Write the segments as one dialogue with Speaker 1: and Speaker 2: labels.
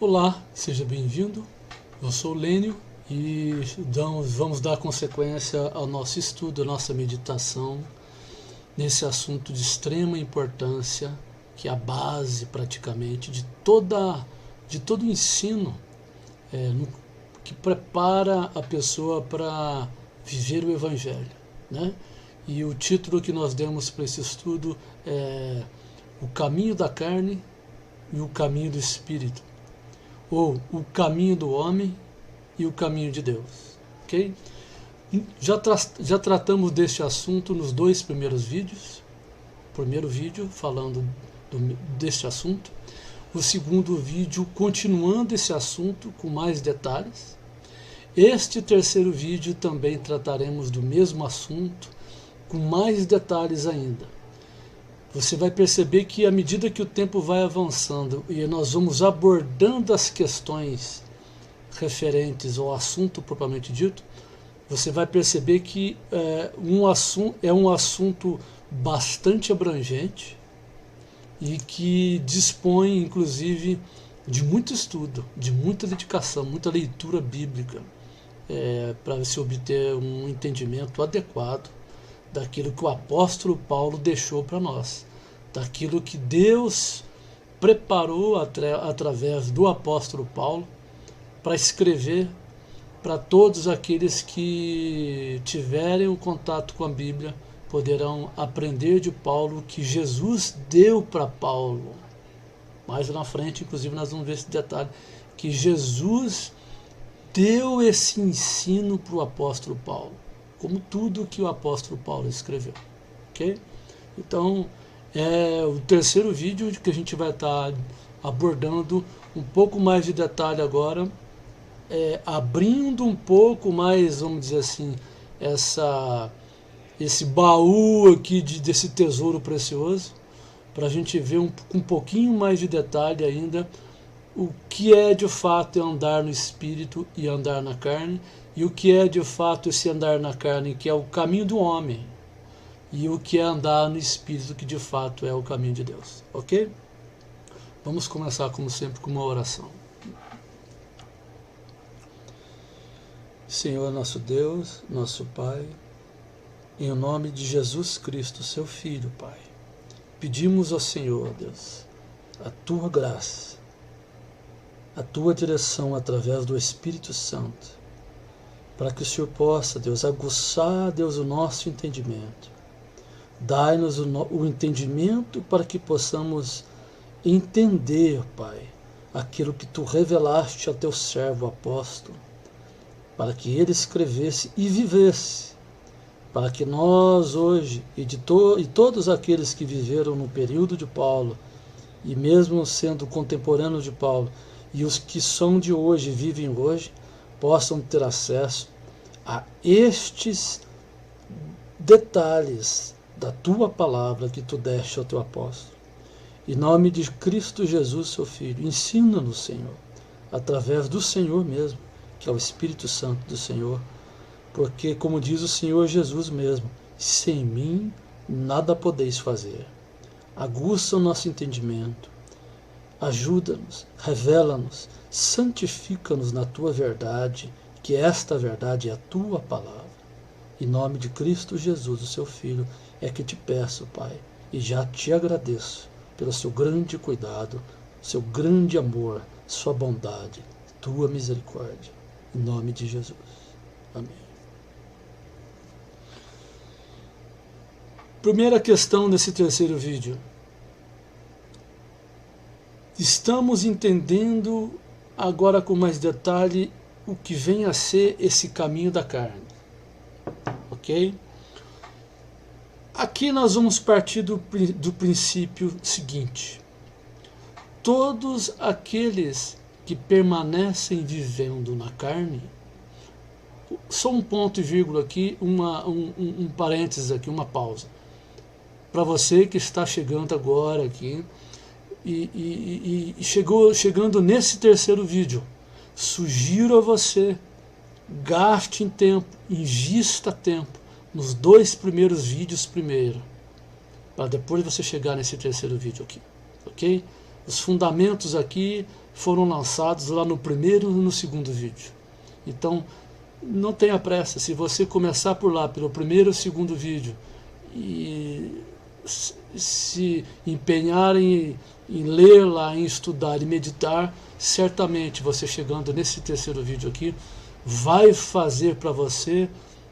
Speaker 1: Olá, seja bem-vindo. Eu sou o Lênio e vamos dar consequência ao nosso estudo, à nossa meditação nesse assunto de extrema importância, que é a base praticamente de todo o ensino que prepara a pessoa para viver o Evangelho, né? E o título que nós demos para esse estudo é O Caminho da Carne e o Caminho do Espírito, ou o caminho do homem e o caminho de Deus, ok? Já tratamos deste assunto nos dois primeiros vídeos. O primeiro vídeo falando deste assunto, o segundo vídeo continuando esse assunto com mais detalhes. Este terceiro vídeo também trataremos do mesmo assunto com mais detalhes ainda. Você vai perceber que à medida que o tempo vai avançando e nós vamos abordando as questões referentes ao assunto propriamente dito, você vai perceber que é um assunto bastante abrangente e que dispõe, inclusive, de muito estudo, de muita dedicação, muita leitura bíblica, para se obter um entendimento adequado daquilo que o apóstolo Paulo deixou para nós, daquilo que Deus preparou através do apóstolo Paulo para escrever para todos aqueles que tiverem o contato com a Bíblia, poderão aprender de Paulo o que Jesus deu para Paulo. Mais na frente, inclusive, nós vamos ver esse detalhe, que Jesus deu esse ensino para o apóstolo Paulo, como tudo que o apóstolo Paulo escreveu, ok? Então, é o terceiro vídeo que a gente vai estar abordando um pouco mais de detalhe agora, abrindo um pouco mais, vamos dizer assim, esse baú aqui desse tesouro precioso, para a gente ver com um pouquinho mais de detalhe ainda o que é de fato andar no Espírito e andar na carne, e o que é de fato esse andar na carne, que é o caminho do homem, e o que é andar no Espírito, que de fato é o caminho de Deus, ok? Vamos começar, como sempre, com uma oração. Senhor, nosso Deus, nosso Pai, em nome de Jesus Cristo, seu Filho, Pai, pedimos ao Senhor, Deus, a Tua graça, a Tua direção através do Espírito Santo, para que o Senhor possa, Deus, aguçar, Deus, o nosso entendimento. Dai-nos o entendimento para que possamos entender, Pai, aquilo que Tu revelaste a Teu servo apóstolo, para que ele escrevesse e vivesse, para que nós hoje, e todos aqueles que viveram no período de Paulo, e mesmo sendo contemporâneos de Paulo, e os que são de hoje, vivem hoje, possam ter acesso a estes detalhes da Tua palavra que Tu deste ao Teu apóstolo. Em nome de Cristo Jesus, Seu Filho, ensina-nos, Senhor, através do Senhor mesmo, que é o Espírito Santo do Senhor, porque, como diz o Senhor Jesus mesmo, sem mim nada podeis fazer. Aguça o nosso entendimento, ajuda-nos, revela-nos, santifica-nos na Tua verdade, que esta verdade é a Tua palavra. Em nome de Cristo Jesus, o Seu Filho, é que te peço, Pai, e já te agradeço pelo Seu grande cuidado, Seu grande amor, Sua bondade, Tua misericórdia. Em nome de Jesus. Amém. Primeira questão desse terceiro vídeo. Estamos entendendo agora com mais detalhe o que vem a ser esse caminho da carne. Ok? Aqui nós vamos partir do princípio seguinte. Todos aqueles que permanecem vivendo na carne, só um ponto e vírgula aqui, um parênteses aqui, uma pausa. Para você que está chegando agora aqui, e chegando nesse terceiro vídeo, sugiro a você, gaste tempo, invista tempo nos dois primeiros vídeos primeiro, para depois você chegar nesse terceiro vídeo aqui, ok? Os fundamentos aqui foram lançados lá no primeiro e no segundo vídeo. Então, não tenha pressa. Se você começar por lá, pelo primeiro e segundo vídeo, e se empenhar em ler lá, em estudar e meditar, certamente você chegando nesse terceiro vídeo aqui, vai fazer para você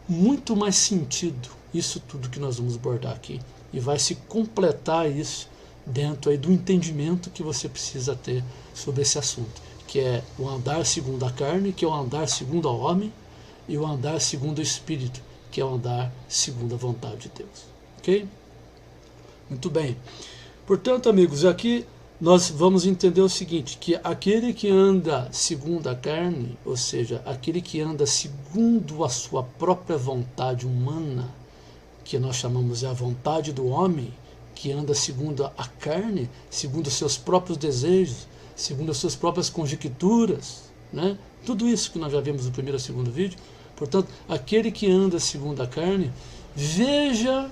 Speaker 1: muito mais sentido isso tudo que nós vamos abordar aqui. E vai se completar isso dentro aí do entendimento que você precisa ter sobre esse assunto, que é o andar segundo a carne, que é o andar segundo ao homem, e o andar segundo o Espírito, que é o andar segundo a vontade de Deus. Ok? Muito bem. Portanto, amigos, aqui nós vamos entender o seguinte, que aquele que anda segundo a carne, ou seja, aquele que anda segundo a sua própria vontade humana, que nós chamamos de a vontade do homem, que anda segundo a carne, segundo os seus próprios desejos, segundo as suas próprias conjecturas, né? Tudo isso que nós já vimos no primeiro e segundo vídeo. Portanto, aquele que anda segundo a carne, veja,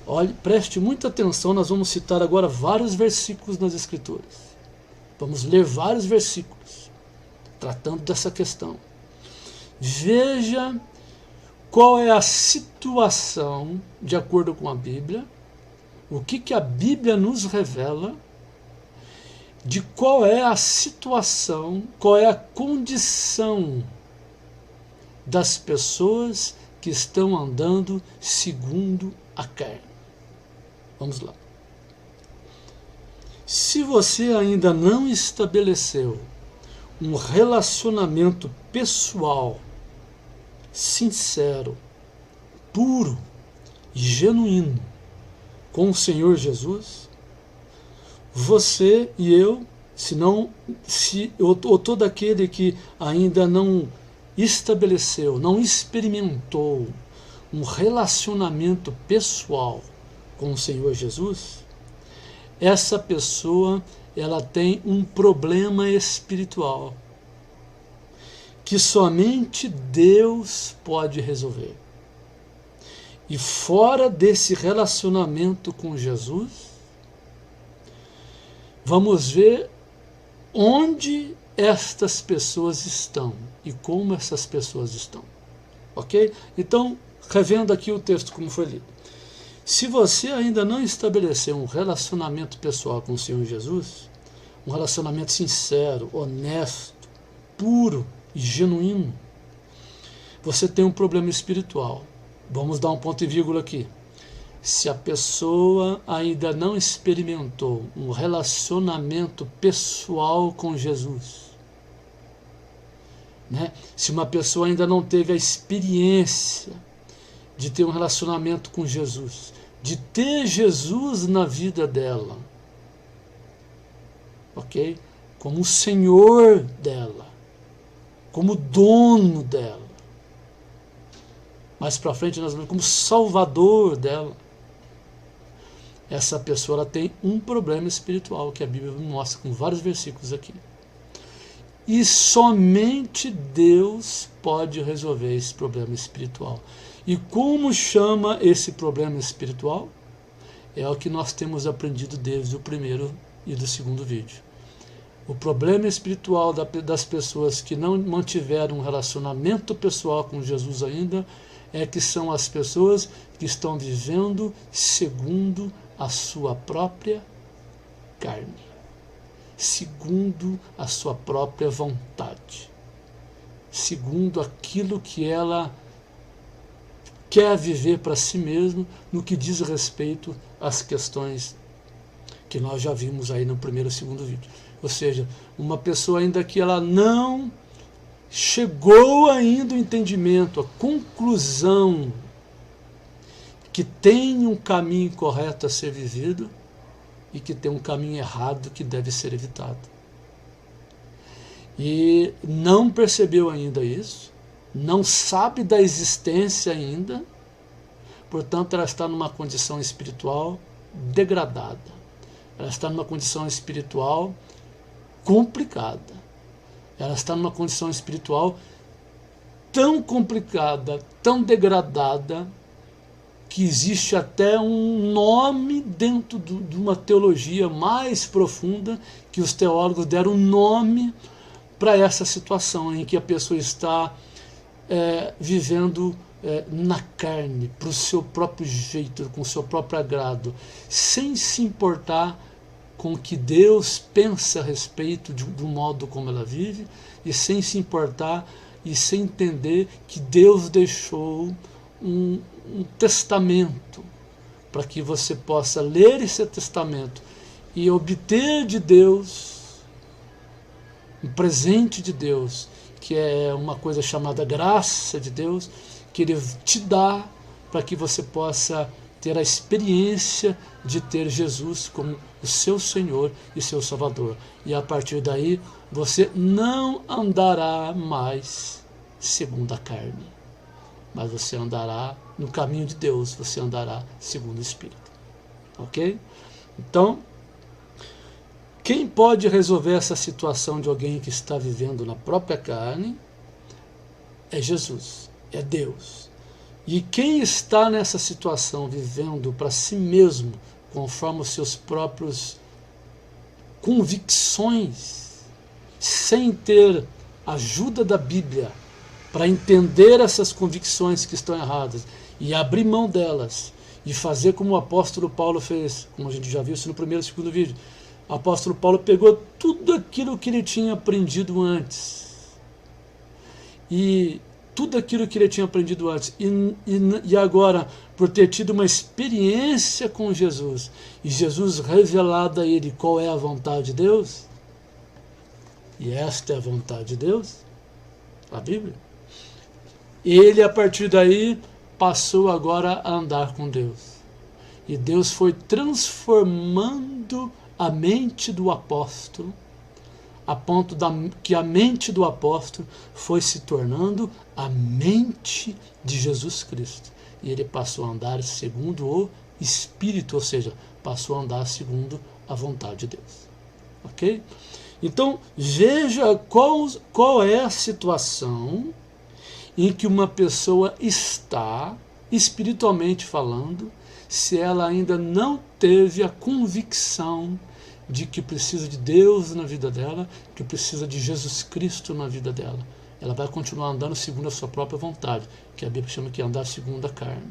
Speaker 1: olhe, preste muita atenção, nós vamos citar agora vários versículos nas Escrituras. Vamos ler vários versículos tratando dessa questão. Veja qual é a situação, de acordo com a Bíblia, o que a Bíblia nos revela, de qual é a situação, qual é a condição das pessoas que estão andando segundo a carne. Vamos lá. Se você ainda não estabeleceu um relacionamento pessoal, sincero, puro e genuíno com o Senhor Jesus, você e eu, ou todo aquele que ainda não estabeleceu, não experimentou um relacionamento pessoal com o Senhor Jesus, essa pessoa ela tem um problema espiritual que somente Deus pode resolver. E fora desse relacionamento com Jesus, vamos ver onde estas pessoas estão e como essas pessoas estão. Ok? Então, revendo aqui o texto como foi lido. Se você ainda não estabeleceu um relacionamento pessoal com o Senhor Jesus, um relacionamento sincero, honesto, puro e genuíno, você tem um problema espiritual. Vamos dar um ponto e vírgula aqui. Se a pessoa ainda não experimentou um relacionamento pessoal com Jesus, né? Se uma pessoa ainda não teve a experiência de ter um relacionamento com Jesus, de ter Jesus na vida dela, ok? Como o Senhor dela, como dono dela. Mais para frente nós vamos como Salvador dela. Essa pessoa ela tem um problema espiritual que a Bíblia mostra com vários versículos aqui. E somente Deus pode resolver esse problema espiritual. E como chama esse problema espiritual? É o que nós temos aprendido desde o primeiro e do segundo vídeo. O problema espiritual das pessoas que não mantiveram um relacionamento pessoal com Jesus ainda é que são as pessoas que estão vivendo segundo a sua própria carne, segundo a sua própria vontade, segundo aquilo que ela quer viver para si mesma no que diz respeito às questões que nós já vimos aí no primeiro e segundo vídeo. Ou seja, uma pessoa ainda que ela não chegou ainda ao entendimento, a conclusão que tem um caminho correto a ser vivido e que tem um caminho errado que deve ser evitado. E não percebeu ainda isso, não sabe da existência ainda, portanto ela está numa condição espiritual degradada, ela está numa condição espiritual complicada, ela está numa condição espiritual tão complicada, tão degradada, que existe até um nome dentro de uma teologia mais profunda, que os teólogos deram um nome para essa situação em que a pessoa está vivendo na carne, para o seu próprio jeito, com o seu próprio agrado, sem se importar com o que Deus pensa a respeito do modo como ela vive, e sem se importar e sem entender que Deus deixou um testamento para que você possa ler esse testamento e obter de Deus um presente de Deus, que é uma coisa chamada graça de Deus, que Ele te dá para que você possa ter a experiência de ter Jesus como o seu Senhor e seu Salvador. E a partir daí você não andará mais segundo a carne, mas você andará no caminho de Deus, você andará segundo o Espírito. Ok? Então, quem pode resolver essa situação de alguém que está vivendo na própria carne é Jesus, é Deus. E quem está nessa situação vivendo para si mesmo, conforme os seus próprios convicções, sem ter ajuda da Bíblia para entender essas convicções que estão erradas e abrir mão delas e fazer como o apóstolo Paulo fez, como a gente já viu isso no primeiro e segundo vídeo. O apóstolo Paulo pegou tudo aquilo que ele tinha aprendido antes, e tudo aquilo que ele tinha aprendido antes, e agora, por ter tido uma experiência com Jesus, e Jesus revelado a ele qual é a vontade de Deus, e esta é a vontade de Deus, a Bíblia, ele a partir daí passou agora a andar com Deus, e Deus foi transformando a mente do apóstolo, a ponto que a mente do apóstolo foi se tornando a mente de Jesus Cristo. E ele passou a andar segundo o Espírito, ou seja, passou a andar segundo a vontade de Deus. Ok? Então, veja qual é a situação em que uma pessoa está, espiritualmente falando, se ela ainda não teve a convicção de que precisa de Deus na vida dela, que precisa de Jesus Cristo na vida dela. Ela vai continuar andando segundo a sua própria vontade, que a Bíblia chama de andar segundo a carne.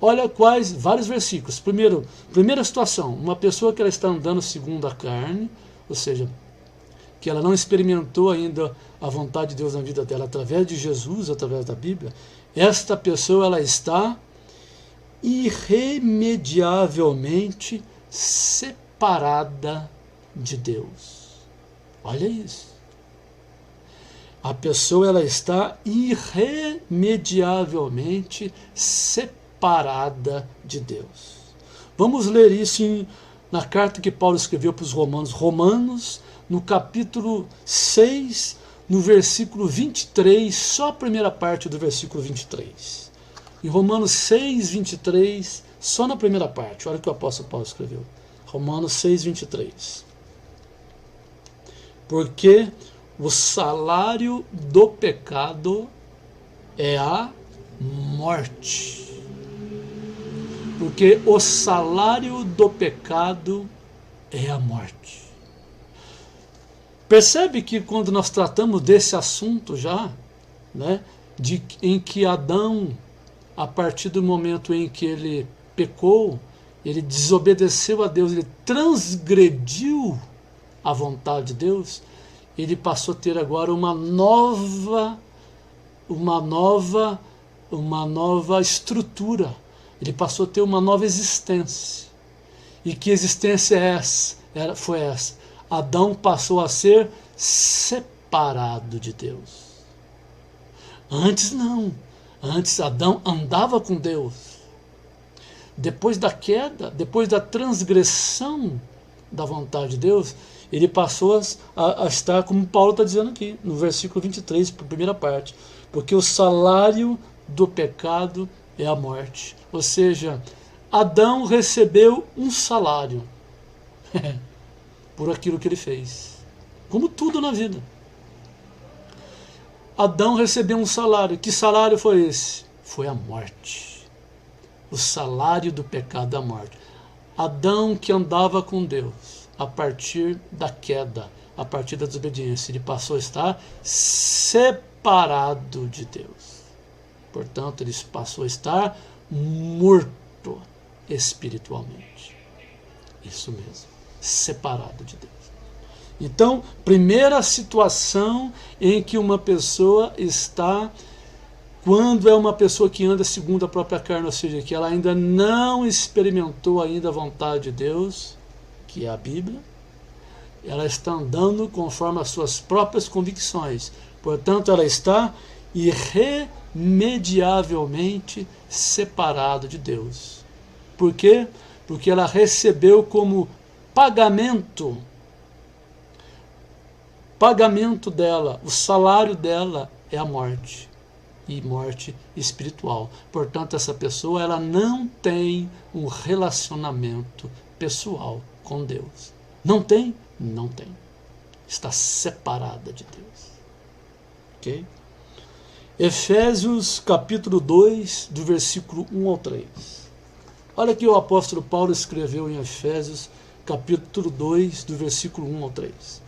Speaker 1: Olha vários versículos. Primeira situação, uma pessoa que ela está andando segundo a carne, ou seja, que ela não experimentou ainda a vontade de Deus na vida dela através de Jesus, através da Bíblia, esta pessoa ela está irremediavelmente separada de Deus. Olha isso. A pessoa ela está irremediavelmente separada de Deus. Vamos ler isso na carta que Paulo escreveu para os Romanos. Romanos, no capítulo 6, no versículo 23, só a primeira parte do versículo 23. Em Romanos 6, 23, só na primeira parte, olha o que o apóstolo Paulo escreveu. Romanos 6, 23. Porque o salário do pecado é a morte. Porque o salário do pecado é a morte. Percebe que quando nós tratamos desse assunto já, né, em que Adão, a partir do momento em que ele pecou, ele desobedeceu a Deus, ele transgrediu a vontade de Deus, ele passou a ter agora uma nova estrutura, ele passou a ter uma nova existência. E que existência foi essa? Adão passou a ser separado de Deus. Antes não. Antes Adão andava com Deus. Depois da queda, depois da transgressão da vontade de Deus, ele passou a estar, como Paulo está dizendo aqui, no versículo 23, para a primeira parte. Porque o salário do pecado é a morte. Ou seja, Adão recebeu um salário por aquilo que ele fez. Como tudo na vida. Adão recebeu um salário. Que salário foi esse? Foi a morte. O salário do pecado é a morte. Adão, que andava com Deus a partir da queda, a partir da desobediência, ele passou a estar separado de Deus. Portanto, ele passou a estar morto espiritualmente. Isso mesmo, separado de Deus. Então, primeira situação em que uma pessoa está, quando é uma pessoa que anda segundo a própria carne, ou seja, que ela ainda não experimentou ainda a vontade de Deus, que é a Bíblia, ela está andando conforme as suas próprias convicções. Portanto, ela está irremediavelmente separada de Deus. Por quê? Porque ela recebeu como pagamento dela, o salário dela é a morte, e morte espiritual. Portanto, essa pessoa ela não tem um relacionamento pessoal com Deus. Não tem? Não tem. Está separada de Deus. Ok? Efésios capítulo 2, do versículo 1 ao 3. Olha o que o apóstolo Paulo escreveu em Efésios capítulo 2, do versículo 1 ao 3.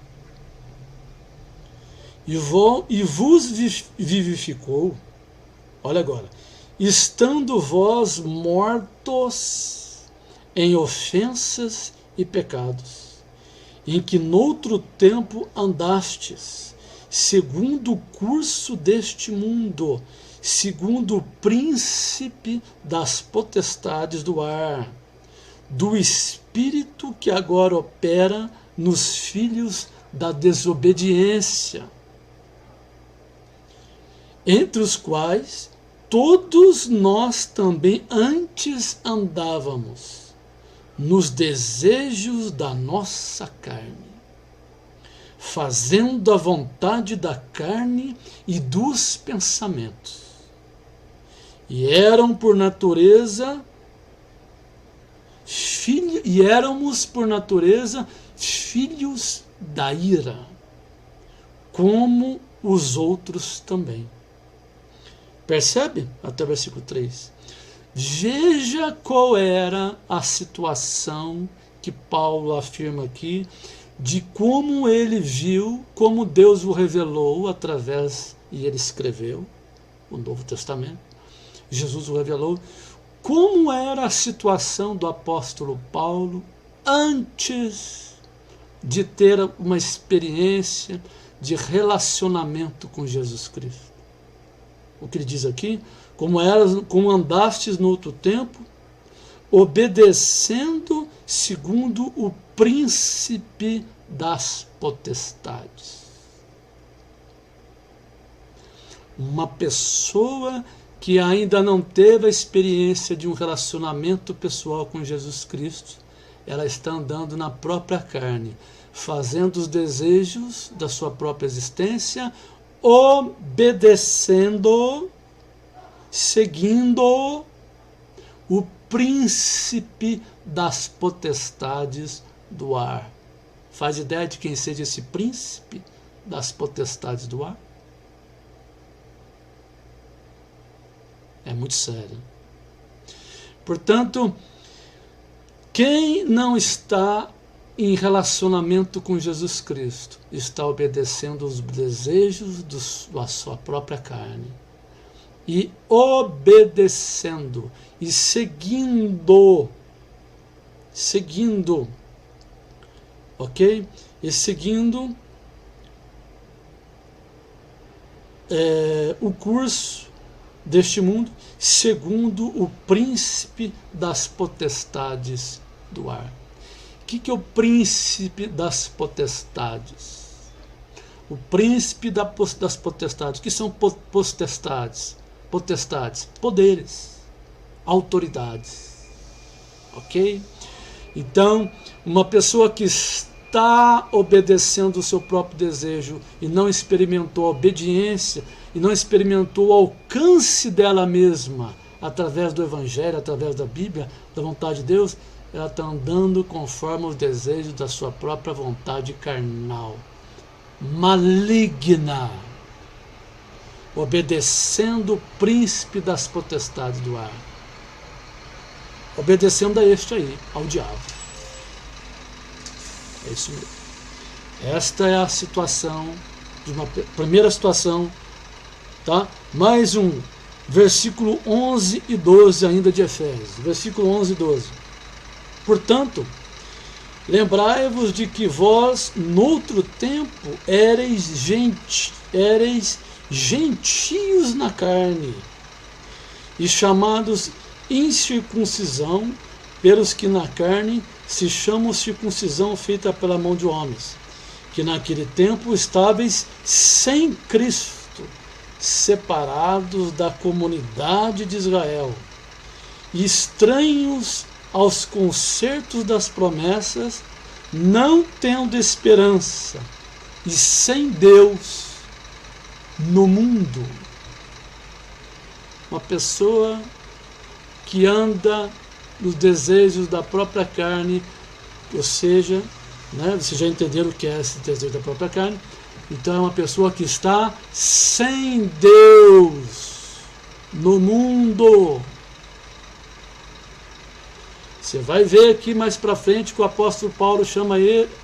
Speaker 1: E vos vivificou, olha agora, estando vós mortos em ofensas e pecados, em que noutro tempo andastes, segundo o curso deste mundo, segundo o príncipe das potestades do ar, do espírito que agora opera nos filhos da desobediência, entre os quais todos nós também antes andávamos, nos desejos da nossa carne, fazendo a vontade da carne e dos pensamentos. E éramos por natureza filhos da ira, como os outros também. Percebe? Até o versículo 3. Veja qual era a situação que Paulo afirma aqui, de como ele viu, como Deus o revelou através, e ele escreveu o Novo Testamento, Jesus o revelou, como era a situação do apóstolo Paulo antes de ter uma experiência de relacionamento com Jesus Cristo. O que ele diz aqui, como andastes no outro tempo, obedecendo segundo o príncipe das potestades. Uma pessoa que ainda não teve a experiência de um relacionamento pessoal com Jesus Cristo, ela está andando na própria carne, fazendo os desejos da sua própria existência, obedecendo, seguindo o príncipe das potestades do ar. Faz ideia de quem seja esse príncipe das potestades do ar? É muito sério. Portanto, quem não está em relacionamento com Jesus Cristo está obedecendo os desejos da sua própria carne. E obedecendo e seguindo, ok? E seguindo o curso deste mundo, segundo o príncipe das potestades do ar. O que é o príncipe das potestades? O príncipe das potestades. O que são potestades? Potestades, poderes, autoridades. Ok? Então, uma pessoa que está obedecendo o seu próprio desejo e não experimentou a obediência, e não experimentou o alcance dela mesma através do Evangelho, através da Bíblia, da vontade de Deus, ela está andando conforme os desejos da sua própria vontade carnal, maligna, obedecendo o príncipe das potestades do ar. obedecendo a este aí, ao diabo. É isso mesmo. Esta é a situação, de uma primeira situação, tá? Mais um, versículo 11 e 12 ainda de Efésios, versículo 11 e 12. Portanto, lembrai-vos de que vós, noutro tempo, éreis gentios na carne, e chamados incircuncisão, pelos que na carne se chamam circuncisão feita pela mão de homens, que naquele tempo estáveis sem Cristo, separados da comunidade de Israel, e estranhos aos concertos das promessas, não tendo esperança, e sem Deus no mundo. Uma pessoa que anda nos desejos da própria carne, ou seja, né, vocês já entenderam o que é esse desejo da própria carne. Então é uma pessoa que está sem Deus no mundo. Você vai ver aqui mais para frente que o apóstolo Paulo chama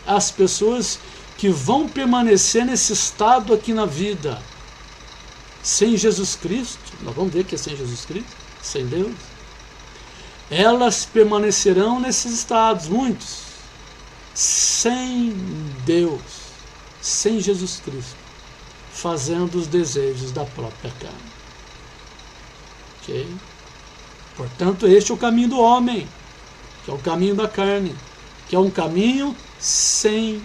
Speaker 1: as pessoas que vão permanecer nesse estado aqui na vida, sem Jesus Cristo. Nós vamos ver que é sem Jesus Cristo, sem Deus. Elas permanecerão nesses estados, muitos, sem Deus, sem Jesus Cristo, fazendo os desejos da própria carne. Ok? Portanto, este é o caminho do homem, que é o caminho da carne, que é um caminho sem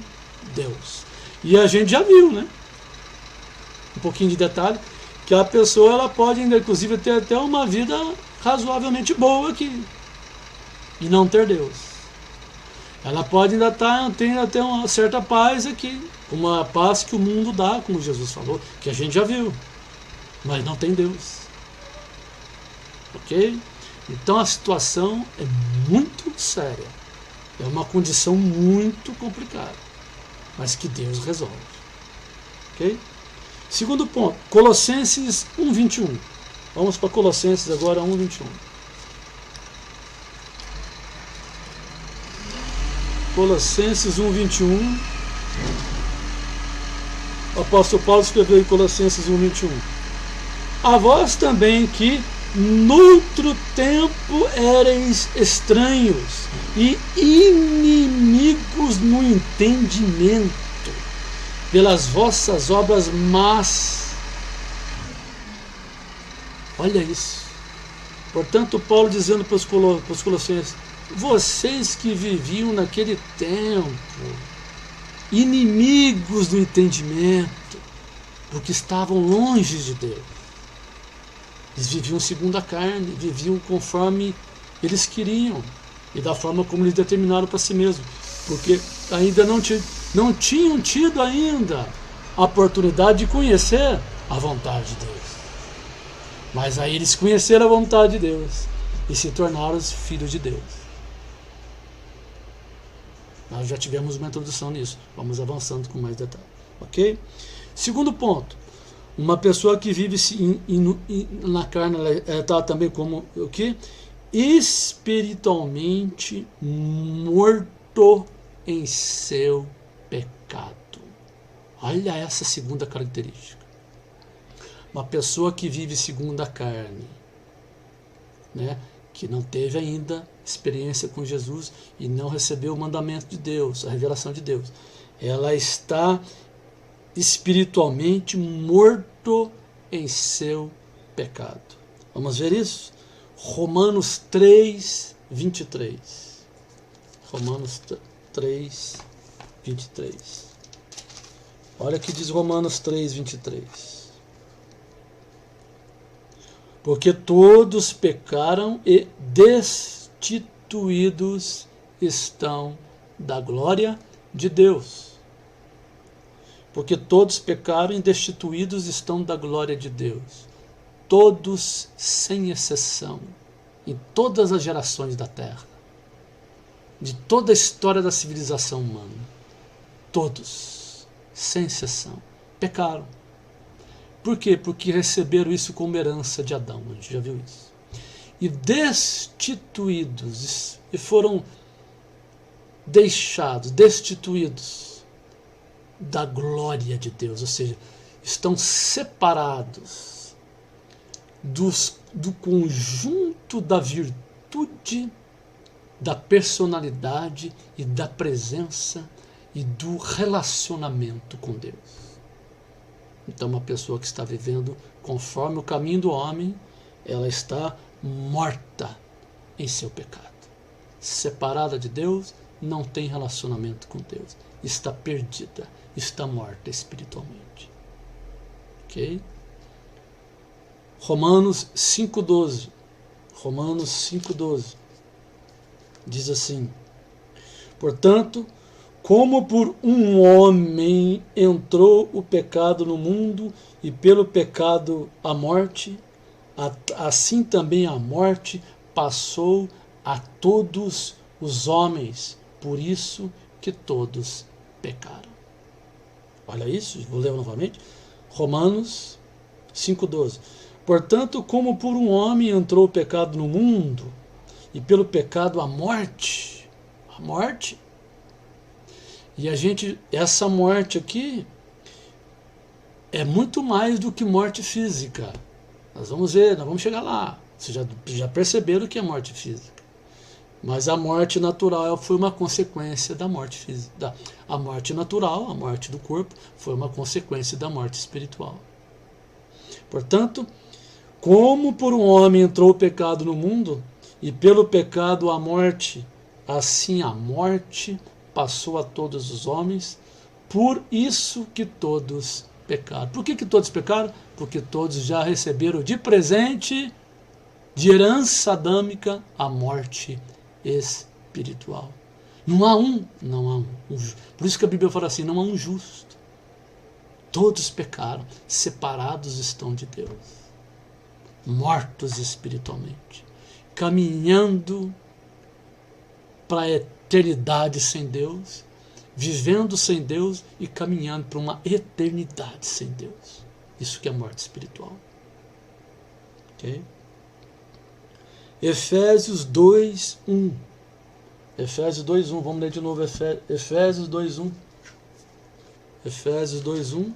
Speaker 1: Deus. E a gente já viu, né? Um pouquinho de detalhe, que a pessoa ela pode, inclusive, ter até uma vida razoavelmente boa aqui e não ter Deus. Ela pode ainda ter até uma certa paz aqui, uma paz que o mundo dá, como Jesus falou, que a gente já viu, mas não tem Deus. Ok? Então a situação é muito séria, é uma condição muito complicada, mas que Deus resolve. Ok? Segundo ponto, Colossenses 1:21. Vamos para Colossenses agora 1:21. Colossenses 1:21. O apóstolo Paulo escreveu em Colossenses 1:21. A vós também que noutro tempo éreis estranhos e inimigos no entendimento, pelas vossas obras más. Olha isso. Portanto, Paulo dizendo para os Colossenses: vocês que viviam naquele tempo, inimigos do entendimento, porque estavam longe de Deus. Eles viviam segundo a carne, viviam conforme eles queriam e da forma como eles determinaram para si mesmos, porque ainda não tinham tido ainda a oportunidade de conhecer a vontade de Deus. Mas aí eles conheceram a vontade de Deus e se tornaram os filhos de Deus. Nós já tivemos uma introdução nisso. Vamos avançando com mais detalhes. Ok? Segundo ponto. Uma pessoa que vive na carne, ela está também como o quê? Espiritualmente morto em seu pecado. Olha essa segunda característica. Uma pessoa que vive segundo a carne, né? Que não teve ainda experiência com Jesus e não recebeu o mandamento de Deus, a revelação de Deus. Ela está espiritualmente morto em seu pecado. Vamos ver isso? Romanos 3:23. Romanos 3:23. Olha o que diz Romanos 3:23. Porque todos pecaram e destituídos estão da glória de Deus. Porque todos pecaram e destituídos estão da glória de Deus. Todos, sem exceção, em todas as gerações da Terra, de toda a história da civilização humana, todos, sem exceção, pecaram. Por quê? Porque receberam isso como herança de Adão. A gente já viu isso. e destituídos, e foram deixados, destituídos da glória de Deus, ou seja, estão separados do conjunto da virtude, da personalidade e da presença e do relacionamento com Deus. Então, uma pessoa que está vivendo conforme o caminho do homem, ela está morta em seu pecado. Separada de Deus, não tem relacionamento com Deus. Está perdida, está morta espiritualmente. Ok? Romanos 5,12. Romanos 5,12. Diz assim: portanto, como por um homem entrou o pecado no mundo, e pelo pecado a morte, assim também a morte passou a todos os homens, por isso que todos pecaram. Olha isso, vou ler novamente. Romanos 5,12. Portanto, como por um homem entrou o pecado no mundo, e pelo pecado a morte, e essa morte aqui é muito mais do que morte física. Nós vamos ver, nós vamos chegar lá. Vocês já perceberam o que é morte física. Mas a morte natural foi uma consequência da morte física. A morte natural, a morte do corpo, foi uma consequência da morte espiritual. Portanto, como por um homem entrou o pecado no mundo, e pelo pecado a morte, assim a morte passou a todos os homens, por isso que todos pecaram. Por que todos pecaram? Porque todos já receberam de presente, de herança adâmica, a morte espiritual. Não há um. Por isso que a Bíblia fala assim, não há um justo. Todos pecaram, separados estão de Deus, mortos espiritualmente, caminhando para a eternidade sem Deus, vivendo sem Deus e caminhando para uma eternidade sem Deus. Isso que é morte espiritual. Ok? Efésios 2:1. Efésios 2:1. Vamos ler de novo. Efésios 2:1. Efésios 2:1.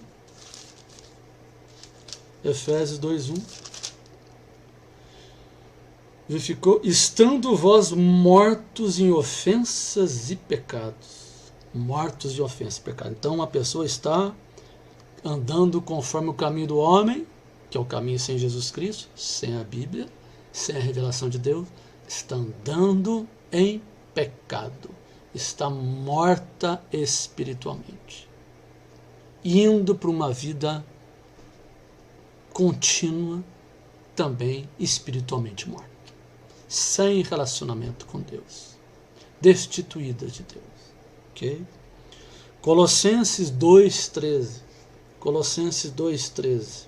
Speaker 1: Efésios 2:1. Ficou, estando vós mortos em ofensas e pecados. Mortos de ofensas e pecados. Então uma pessoa está andando conforme o caminho do homem, que é o caminho sem Jesus Cristo, sem a Bíblia, sem a revelação de Deus, está andando em pecado. Está morta espiritualmente. Indo para uma vida contínua, também espiritualmente morta. Sem relacionamento com Deus, destituída de Deus. Ok? Colossenses 2:13. Colossenses 2:13.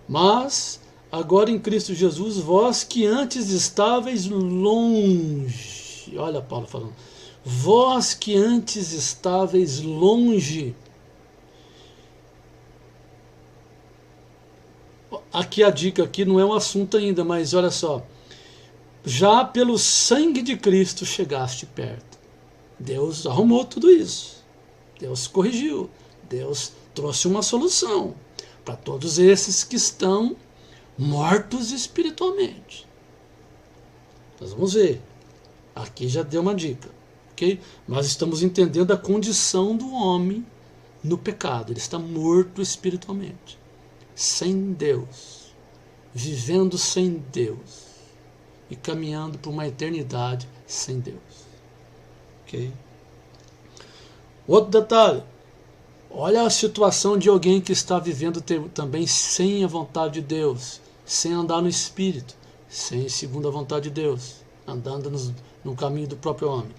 Speaker 1: Mas agora em Cristo Jesus, vós que antes estáveis longe, olha Paulo falando, vós que antes estáveis longe. Aqui a dica aqui não é um assunto ainda, mas olha só. Já pelo sangue de Cristo chegaste perto. Deus arrumou tudo isso. Deus corrigiu. Deus trouxe uma solução para todos esses que estão mortos espiritualmente. Nós vamos ver. Aqui já deu uma dica. Okay? Nós estamos entendendo a condição do homem no pecado. Ele está morto espiritualmente. Sem Deus. Vivendo sem Deus. E caminhando por uma eternidade sem Deus. Ok? Outro detalhe. Olha a situação de alguém que está vivendo também sem a vontade de Deus. Sem andar no Espírito. Sem segundo a vontade de Deus. Andando no caminho do próprio homem.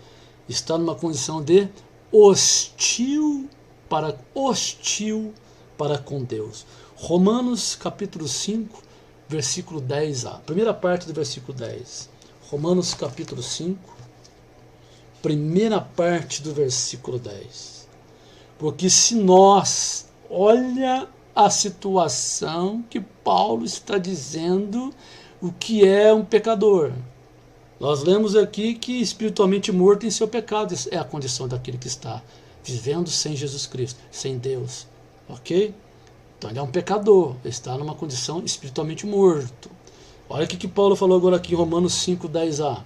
Speaker 1: Está numa condição de hostil para com Deus. Romanos capítulo 5. Versículo 10a. Primeira parte do versículo 10. Romanos capítulo 5. Primeira parte do versículo 10. Porque se nós, olha a situação que Paulo está dizendo o que é um pecador. Nós lemos aqui que espiritualmente morto em seu pecado é a condição daquele que está vivendo sem Jesus Cristo, sem Deus. Ok? Então ele é um pecador, ele está numa condição espiritualmente morto. Olha o que Paulo falou agora aqui em Romanos 5:10a.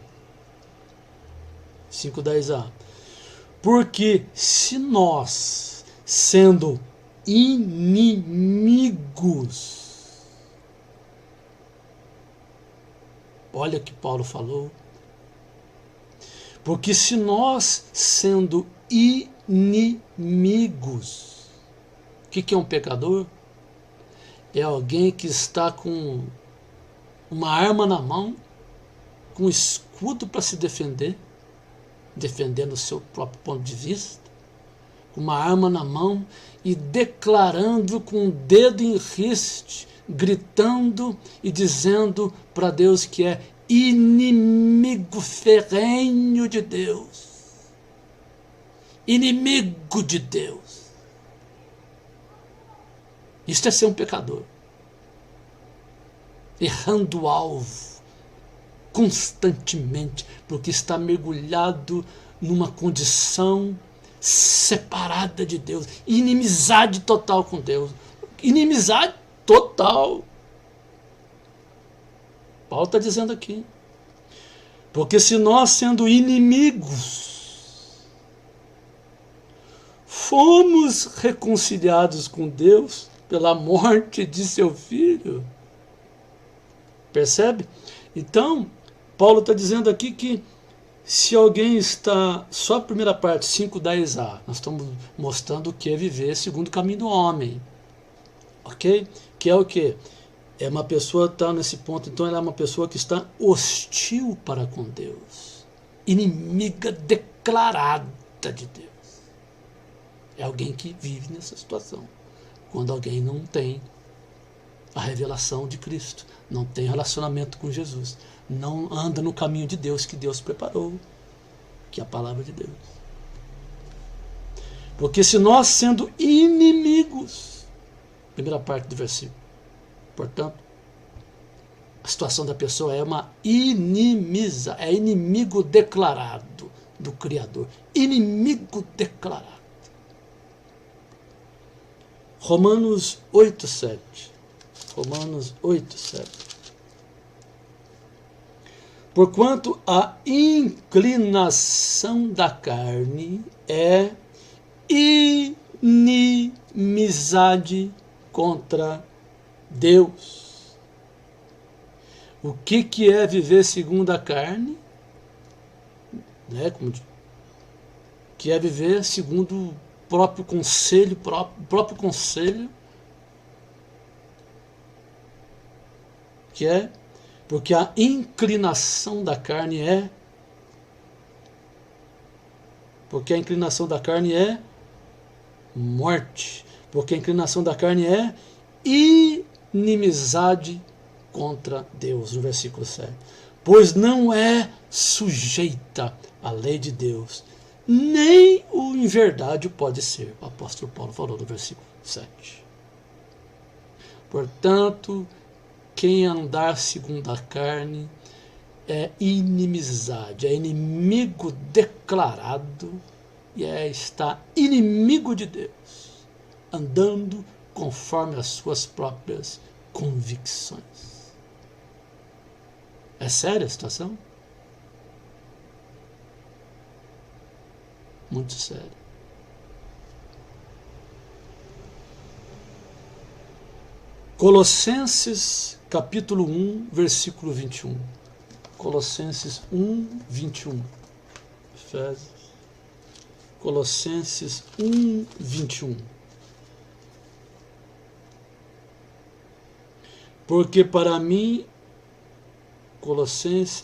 Speaker 1: 5:10a. Porque se nós, sendo inimigos, olha o que Paulo falou, porque se nós, sendo inimigos, o que é um pecador? É alguém que está com uma arma na mão, com um escudo para se defender, defendendo o seu próprio ponto de vista, com uma arma na mão e declarando com o dedo em riste, gritando e dizendo para Deus que é inimigo ferrenho de Deus. Inimigo de Deus. Isto é ser um pecador. Errando o alvo constantemente, porque está mergulhado numa condição separada de Deus, inimizade total com Deus, inimizade total. Paulo está dizendo aqui, porque se nós, sendo inimigos, fomos reconciliados com Deus pela morte de seu filho, percebe? Então, Paulo está dizendo aqui que se alguém está, só a primeira parte, 5:10a, nós estamos mostrando o que é viver segundo o caminho do homem, ok? Que é o que? É uma pessoa que está nesse ponto, então ela é uma pessoa que está hostil para com Deus, inimiga declarada de Deus. É alguém que vive nessa situação, quando alguém não tem a revelação de Cristo, não tem relacionamento com Jesus, não anda no caminho de Deus que Deus preparou, que é a palavra de Deus. Porque se nós, sendo inimigos, primeira parte do versículo, portanto, a situação da pessoa é uma inimiza, é inimigo declarado do Criador, inimigo declarado. Romanos 8:7. Romanos 8:7. Porquanto a inclinação da carne é inimizade contra Deus. O que é viver segundo a carne? Que é viver segundo o próprio conselho, que é, porque a inclinação da carne é, morte, porque a inclinação da carne é inimizade contra Deus, no versículo 7. Pois não é sujeita à lei de Deus, nem o em verdade pode ser. O apóstolo Paulo falou no versículo 7. Portanto, quem andar segundo a carne é inimizade, é inimigo declarado e está inimigo de Deus, andando conforme as suas próprias convicções. É séria a situação? Muito séria. Colossenses capítulo 1, versículo 21. Colossenses 1, 21. Efésios. Colossenses 1, 21. Porque para mim, Colossenses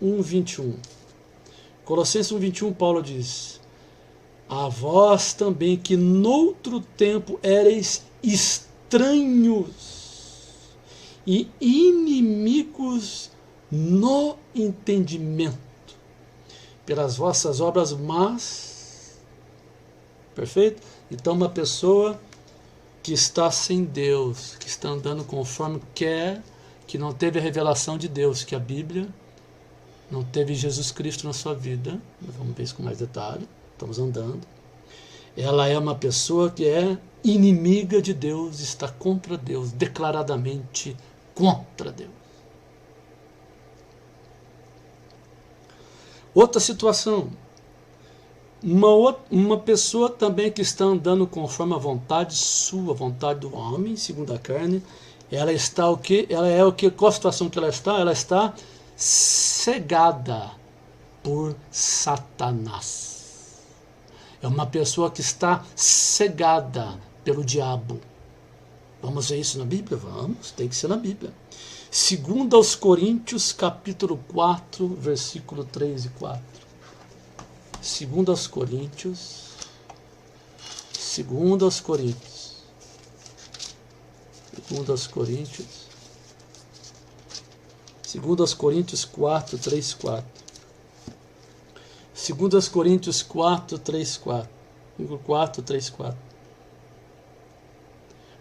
Speaker 1: 1, 21. Colossenses 1, 21, Paulo diz: a vós também que noutro tempo éreis estranhos e inimigos no entendimento, pelas vossas obras más. Perfeito? Então uma pessoa que está sem Deus, que está andando conforme quer, que não teve a revelação de Deus, que a Bíblia não teve Jesus Cristo na sua vida, vamos ver isso com mais detalhe, estamos andando. Ela é uma pessoa que é inimiga de Deus, está contra Deus, declaradamente contra Deus. Outra situação, uma pessoa também que está andando conforme a vontade sua, a vontade do homem, segundo a carne, ela está o quê? Ela é o que? Qual a situação que ela está? Ela está cegada por Satanás. É uma pessoa que está cegada pelo diabo. Vamos ver isso na Bíblia? Vamos, tem que ser na Bíblia. 2 aos Coríntios, capítulo 4, versículo 3 e 4. 2 aos Coríntios. 2 aos Coríntios. 2 aos Coríntios. 2 aos Coríntios 4, 3, 4. 2 aos Coríntios 4, 3, 4. 4, 3, 4.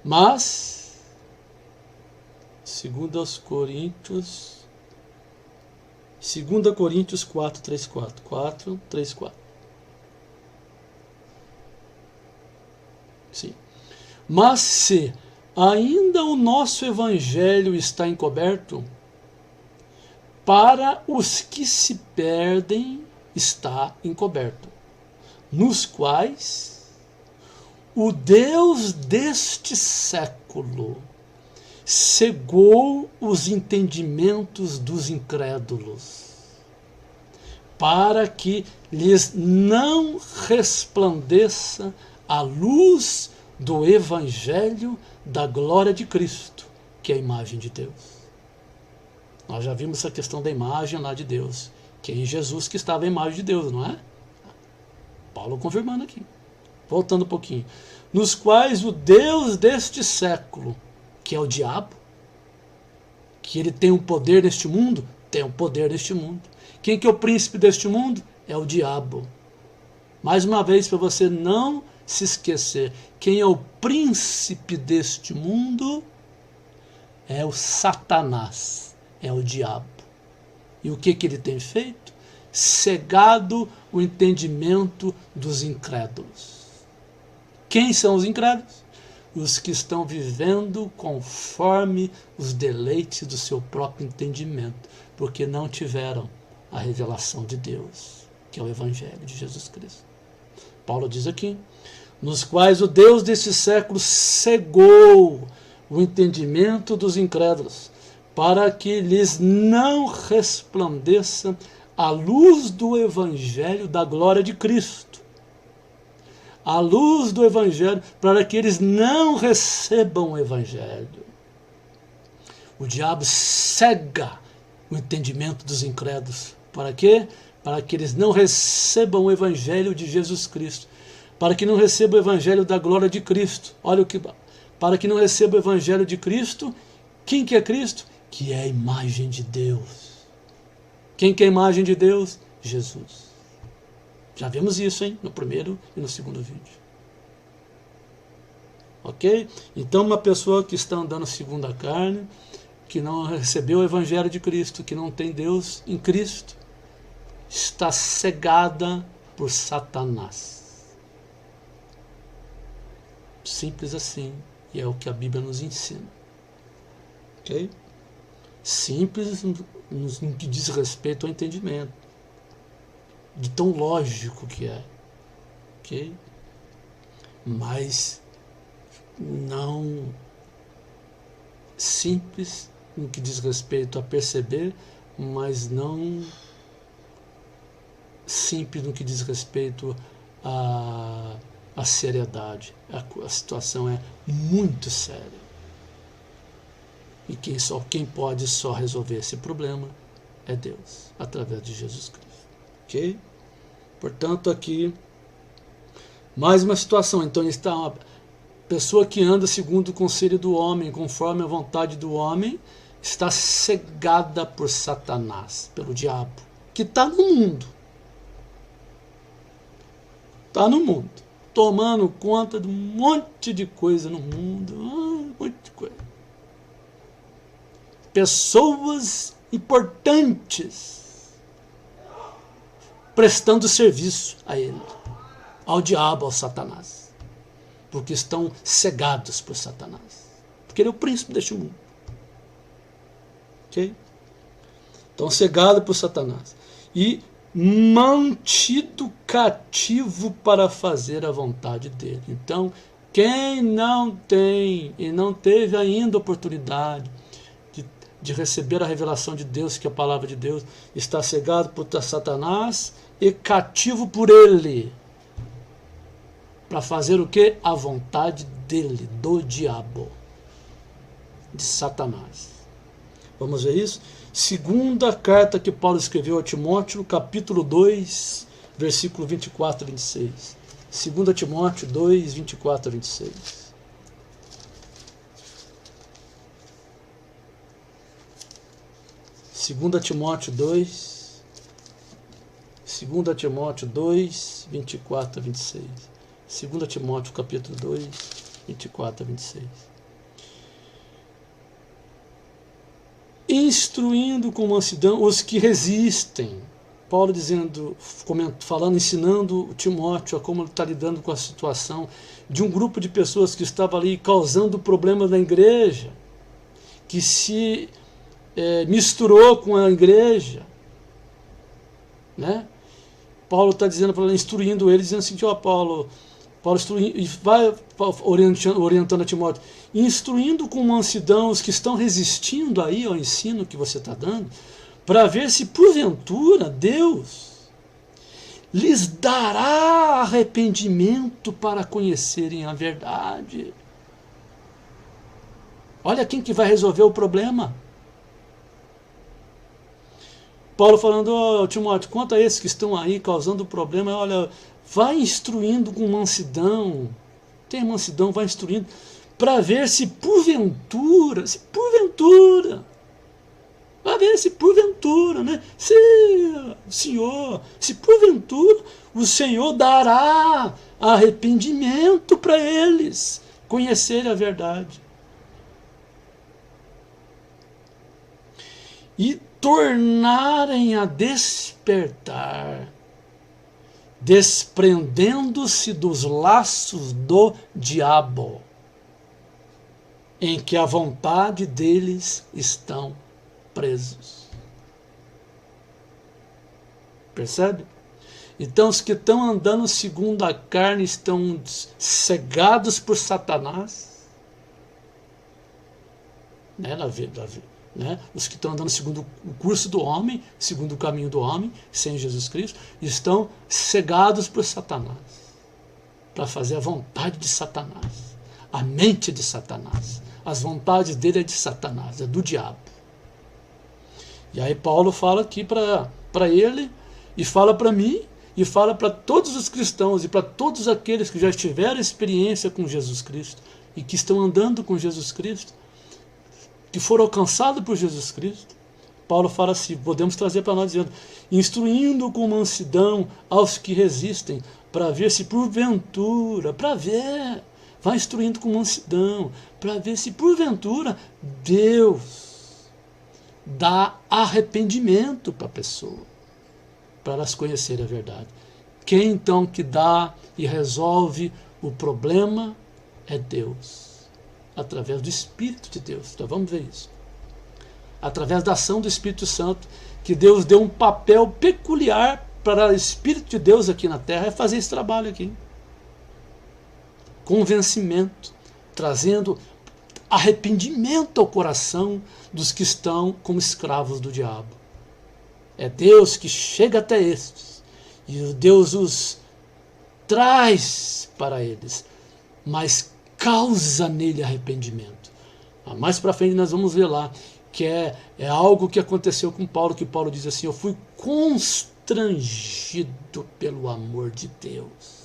Speaker 1: Mas 2 aos Coríntios 4, 3, 4. 4, 3, 4. Sim. Mas se ainda o nosso evangelho está encoberto, para os que se perdem está encoberto, nos quais o Deus deste século cegou os entendimentos dos incrédulos, para que lhes não resplandeça a luz do Evangelho da glória de Cristo, que é a imagem de Deus. Nós já vimos essa questão da imagem lá de Deus, que é em Jesus que estava a imagem de Deus, não é? Paulo confirmando aqui. Voltando um pouquinho. Nos quais o Deus deste século, que é o diabo, que ele tem um poder neste mundo, tem um poder neste mundo. Quem que é o príncipe deste mundo? É o diabo. Mais uma vez, para você não se esquecer, quem é o príncipe deste mundo é o Satanás, é o diabo. E o que ele tem feito? Cegado o entendimento dos incrédulos. Quem são os incrédulos? Os que estão vivendo conforme os deleites do seu próprio entendimento, porque não tiveram a revelação de Deus, que é o Evangelho de Jesus Cristo. Paulo diz aqui, nos quais o Deus desse século cegou o entendimento dos incrédulos, para que lhes não resplandeça a luz do Evangelho da glória de Cristo. A luz do Evangelho, para que eles não recebam o Evangelho. O diabo cega o entendimento dos incrédulos. Para quê? Para que eles não recebam o Evangelho de Jesus Cristo. Para que não recebam o Evangelho da glória de Cristo. Olha o que... Para que não recebam o Evangelho de Cristo. Quem que é Cristo? Que é a imagem de Deus. Quem que é a imagem de Deus? Jesus. Já vimos isso, hein? No primeiro e no segundo vídeo. Ok? Então, uma pessoa que está andando segundo a carne, que não recebeu o Evangelho de Cristo, que não tem Deus em Cristo, está cegada por Satanás. Simples assim. E é o que a Bíblia nos ensina. Ok? Simples no que diz respeito ao entendimento. De tão lógico que é. Ok? Mas não simples no que diz respeito a perceber, mas não simples no que diz respeito à seriedade. A situação é muito séria. E quem pode só resolver esse problema é Deus, através de Jesus Cristo. Ok? Portanto, aqui, mais uma situação. Então, está uma pessoa que anda segundo o conselho do homem, conforme a vontade do homem, está cegada por Satanás, pelo diabo, que está no mundo. Está no mundo. tomando conta de um monte de coisa no mundo, um monte de coisa. Pessoas importantes prestando serviço a ele, ao diabo, ao Satanás, porque estão cegados por Satanás, porque ele é o príncipe deste mundo. Ok? Estão cegados por Satanás e mantido cativo para fazer a vontade dele. Então, quem não tem e não teve ainda oportunidade de receber a revelação de Deus, que é a palavra de Deus, está cegado por Satanás e cativo por ele, para fazer o que? A vontade dele, do diabo, de Satanás. Vamos ver isso? Segunda carta que Paulo escreveu a Timóteo, capítulo 2, versículo 24 a 26. 2 Timóteo 2, 24 a 26. Segunda Timóteo 2, 24 a 26. 2 Timóteo capítulo 2, 24 a 26. Instruindo com mansidão os que resistem. Paulo dizendo, falando, ensinando o Timóteo a como ele está lidando com a situação de um grupo de pessoas que estava ali causando problemas na igreja, que se misturou com a igreja, né? Paulo está dizendo para ele, instruindo ele, dizendo assim, ó, Paulo vai orientando a Timóteo, instruindo com mansidão os que estão resistindo aí ao ensino que você está dando, para ver se porventura Deus lhes dará arrependimento para conhecerem a verdade. Olha quem que vai resolver o problema. Paulo falando, Timóteo, quanto a esses que estão aí causando problema, olha, vai instruindo com mansidão, tem mansidão, vai instruindo, para ver se porventura, vai ver se porventura, né? Se porventura o Senhor dará arrependimento para eles conhecerem a verdade. E tornarem a despertar, desprendendo-se dos laços do diabo, em que a vontade deles estão presos. Percebe? Então os que estão andando segundo a carne estão cegados por Satanás, né, na vida. Né? Os que estão andando segundo o curso do homem, segundo o caminho do homem, sem Jesus Cristo, estão cegados por Satanás, para fazer a vontade de Satanás, a mente de Satanás. As vontades dele é de Satanás, é do diabo. E aí Paulo fala aqui para ele, e fala para mim, e fala para todos os cristãos, e para todos aqueles que já tiveram experiência com Jesus Cristo, e que estão andando com Jesus Cristo, que foram alcançados por Jesus Cristo. Paulo fala assim, podemos trazer para nós dizendo, instruindo com mansidão aos que resistem, para ver se porventura, vai instruindo com mansidão, para ver se porventura Deus dá arrependimento para a pessoa, para elas conhecerem a verdade. Quem então que dá e resolve o problema é Deus, através do Espírito de Deus. Então vamos ver isso. Através da ação do Espírito Santo, que Deus deu um papel peculiar para o Espírito de Deus aqui na terra, é fazer esse trabalho aqui. Convencimento, trazendo arrependimento ao coração dos que estão como escravos do diabo. É Deus que chega até estes, e Deus os traz para eles, mas causa nele arrependimento. Mais para frente nós vamos ver lá que é algo que aconteceu com Paulo, que Paulo diz assim, eu fui constrangido pelo amor de Deus.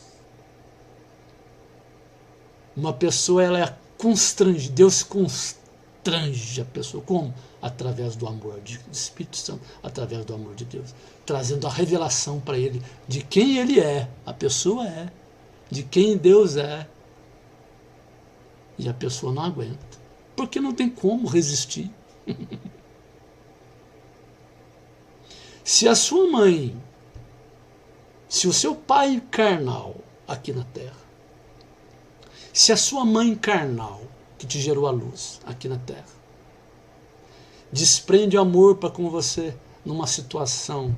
Speaker 1: Uma pessoa, ela é constrangida, Deus constrange a pessoa, como? Através do amor do Espírito Santo, através do amor de Deus, trazendo a revelação para ele de quem ele é, a pessoa é, de quem Deus é, e a pessoa não aguenta, porque não tem como resistir. Se a sua mãe, se o seu pai carnal aqui na terra, se a sua mãe carnal que te gerou a luz aqui na terra desprende amor para com você numa situação,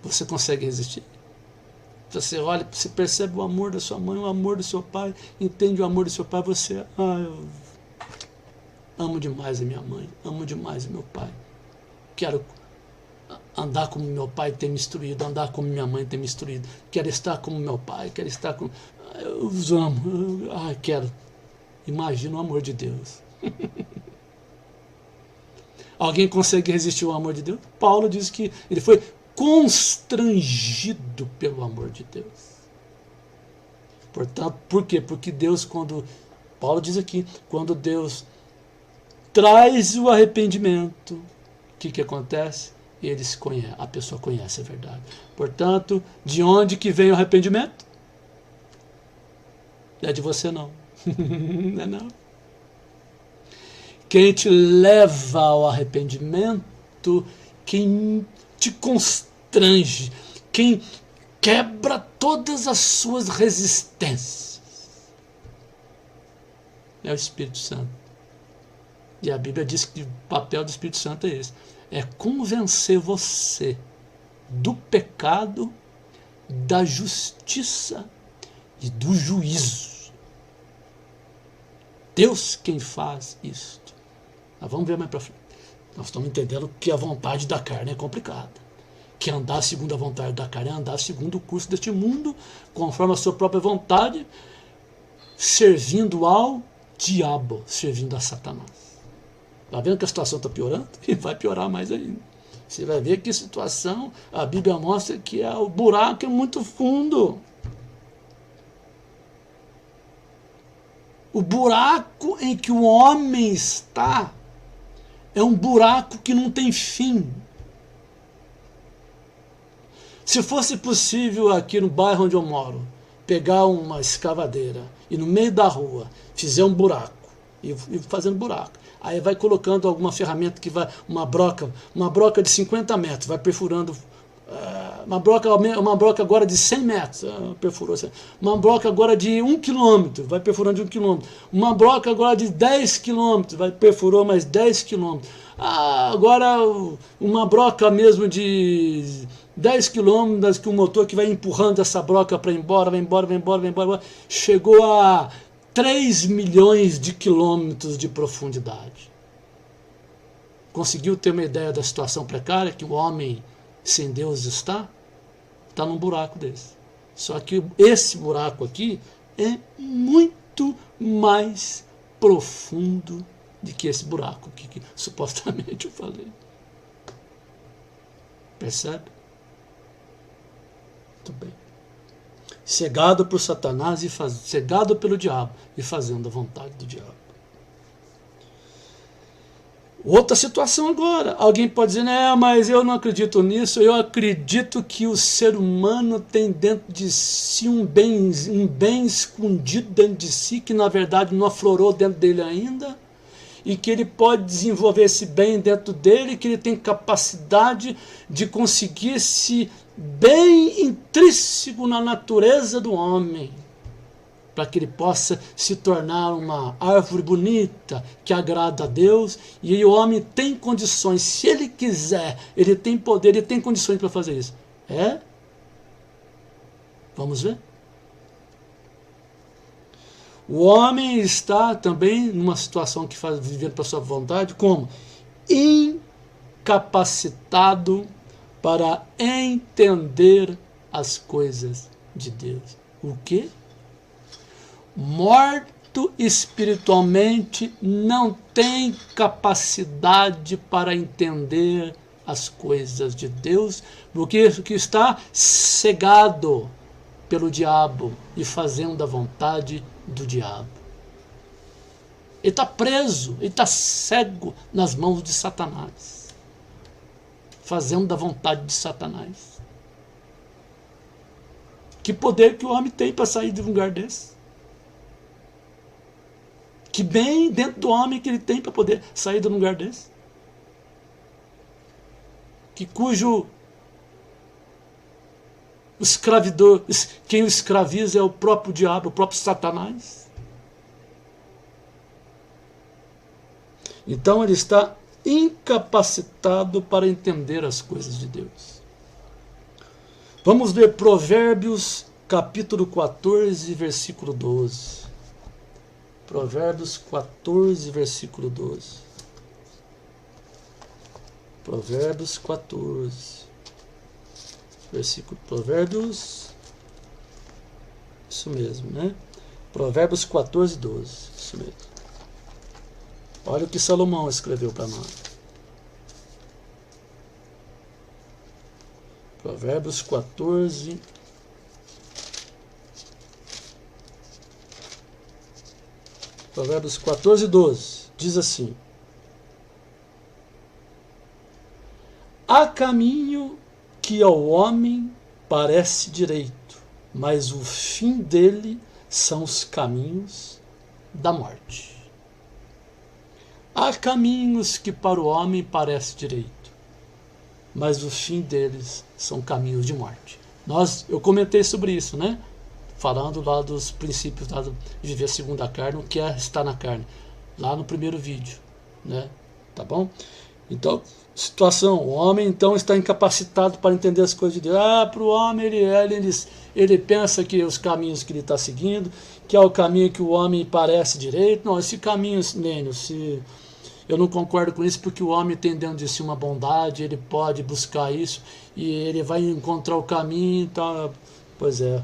Speaker 1: você consegue resistir? Você olha, você percebe o amor da sua mãe, o amor do seu pai, entende o amor do seu pai, você, eu amo demais a minha mãe, amo demais o meu pai, quero andar como meu pai tem me instruído, andar como minha mãe tem me instruído, quero estar como meu pai, quero estar como... Eu os amo, quero. Imagina o amor de Deus. Alguém consegue resistir ao amor de Deus? Paulo diz que ele foi constrangido pelo amor de Deus. Portanto, por quê? Porque Deus, quando... Paulo diz aqui, quando Deus traz o arrependimento, o que acontece? A pessoa conhece a verdade. Portanto, de onde que vem o arrependimento? É de você não. Não é não. Quem te leva ao arrependimento, quem te constrange, quem quebra todas as suas resistências, é o Espírito Santo. E a Bíblia diz que o papel do Espírito Santo é esse. É convencer você do pecado, da justiça e do juízo. Deus quem faz isto. Mas vamos ver mais para frente. Nós estamos entendendo que a vontade da carne é complicada. Que andar segundo a vontade da carne é andar segundo o curso deste mundo, conforme a sua própria vontade, servindo ao diabo, servindo a Satanás. Está vendo que a situação está piorando? E vai piorar mais ainda. Você vai ver que situação, a Bíblia mostra que o buraco é muito fundo. O buraco em que o homem está é um buraco que não tem fim. Se fosse possível aqui no bairro onde eu moro, pegar uma escavadeira e no meio da rua fizer um buraco, e fazendo buraco, aí vai colocando alguma ferramenta que vai, uma broca de 50 metros, vai perfurando, uma broca agora de 100 metros, perfurou, uma broca agora de 1 quilômetro, vai perfurando de 1 quilômetro, uma broca agora de 10 quilômetros, vai perfurou mais 10 quilômetros, agora uma broca mesmo de 10 quilômetros, que o motor que vai empurrando essa broca para embora, vai embora, chegou a 3 milhões de quilômetros de profundidade. Conseguiu ter uma ideia da situação precária que o homem sem Deus está? Está num buraco desse. Só que esse buraco aqui é muito mais profundo do que esse buraco que supostamente eu falei. Percebe? Muito bem. Cegado por Satanás e cegado pelo diabo e fazendo a vontade do diabo. Outra situação agora. Alguém pode dizer, mas eu não acredito nisso. Eu acredito que o ser humano tem dentro de si um bem escondido dentro de si, que na verdade não aflorou dentro dele ainda, e que ele pode desenvolver esse bem dentro dele, que ele tem capacidade de conseguir esse bem intrínseco na natureza do homem, para que ele possa se tornar uma árvore bonita, que agrada a Deus, e o homem tem condições, se ele quiser, ele tem poder, ele tem condições para fazer isso. Vamos ver? O homem está também numa situação que faz vivendo para sua vontade, como? Incapacitado para entender as coisas de Deus. O quê? Morto espiritualmente, não tem capacidade para entender as coisas de Deus, porque está cegado pelo diabo e fazendo a vontade do diabo. Ele está preso, ele está cego nas mãos de Satanás, fazendo a vontade de Satanás. Que poder que o homem tem para sair de um lugar desse? Que bem dentro do homem que ele tem para poder sair de um lugar desse? Cujo escravidor, quem o escraviza é o próprio diabo, o próprio Satanás. Então ele está incapacitado para entender as coisas de Deus. Vamos ler Provérbios capítulo 14, versículo 12. Provérbios 14, versículo 12. Provérbios 14, versículo, Provérbios, isso mesmo, né? Provérbios 14, 12, isso mesmo. Olha o que Salomão escreveu para nós. Provérbios 14, Provérbios 14, 12, diz assim: há caminho que ao homem parece direito, mas o fim dele são os caminhos da morte. Há caminhos que para o homem parece direito, mas o fim deles são caminhos de morte. Eu comentei sobre isso, né? Falando lá dos princípios lá de viver segundo a carne, o que é estar na carne, lá no primeiro vídeo, né? Tá bom? Então, situação, o homem então está incapacitado para entender as coisas de Deus. Para o homem ele pensa que os caminhos que ele está seguindo, que é o caminho que o homem parece direito. Não, esse caminho, Lênio, eu não concordo com isso, porque o homem tem dentro de si uma bondade, ele pode buscar isso e ele vai encontrar o caminho. Então, pois é,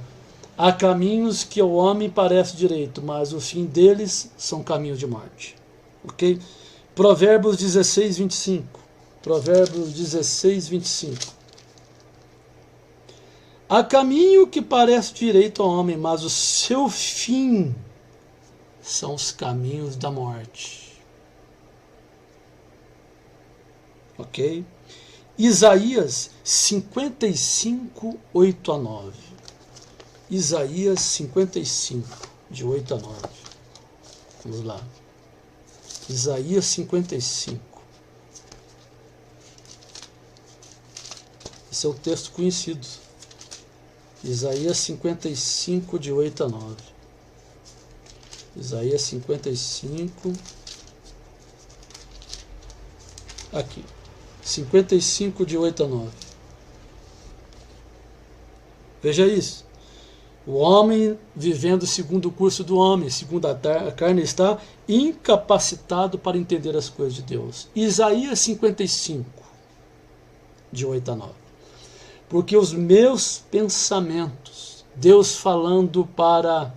Speaker 1: há caminhos que ao homem parece direito, mas o fim deles são caminhos de morte. Ok? Provérbios 16, 25. Provérbios 16, 25. Há caminho que parece direito ao homem, mas o seu fim são os caminhos da morte. Ok? Isaías 55, 8 a 9. Isaías 55, de 8 a 9. Vamos lá. Isaías 55. Esse é um texto conhecido. Isaías 55, de 8 a 9. Isaías 55. Aqui. 55, de 8 a 9. Veja isso. O homem, vivendo segundo o curso do homem, segundo a carne, está incapacitado para entender as coisas de Deus. Isaías 55, de 8 a 9. Porque os meus pensamentos, Deus falando para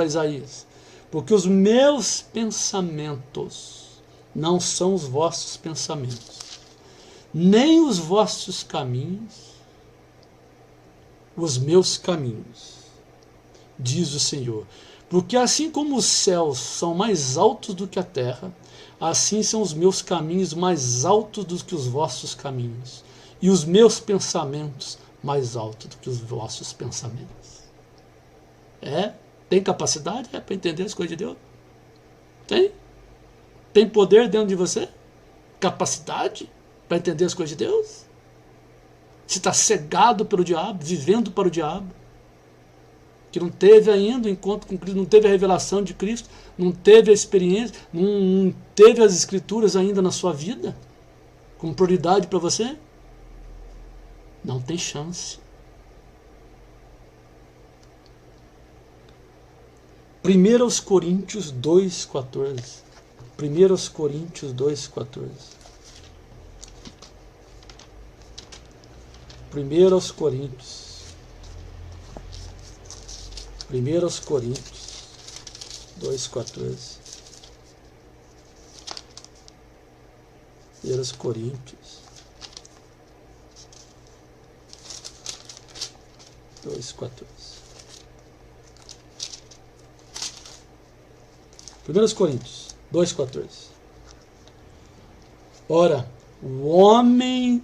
Speaker 1: Isaías, porque os meus pensamentos não são os vossos pensamentos, nem os vossos caminhos os meus caminhos, diz o Senhor. Porque assim como os céus são mais altos do que a terra, assim são os meus caminhos mais altos do que os vossos caminhos, e os meus pensamentos mais altos do que os vossos pensamentos. Tem capacidade para entender as coisas de Deus? Tem? Tem poder dentro de você? Capacidade para entender as coisas de Deus? Se está cegado pelo diabo, vivendo para o diabo, que não teve ainda o encontro com Cristo, não teve a revelação de Cristo, não teve a experiência, não teve as escrituras ainda na sua vida, como prioridade para você, não tem chance. 1 Coríntios 2,14. 1 Coríntios 2,14. 1 Coríntios 2,14. 1 Coríntios 2,14. 1 Coríntios 2,14. Ora, o homem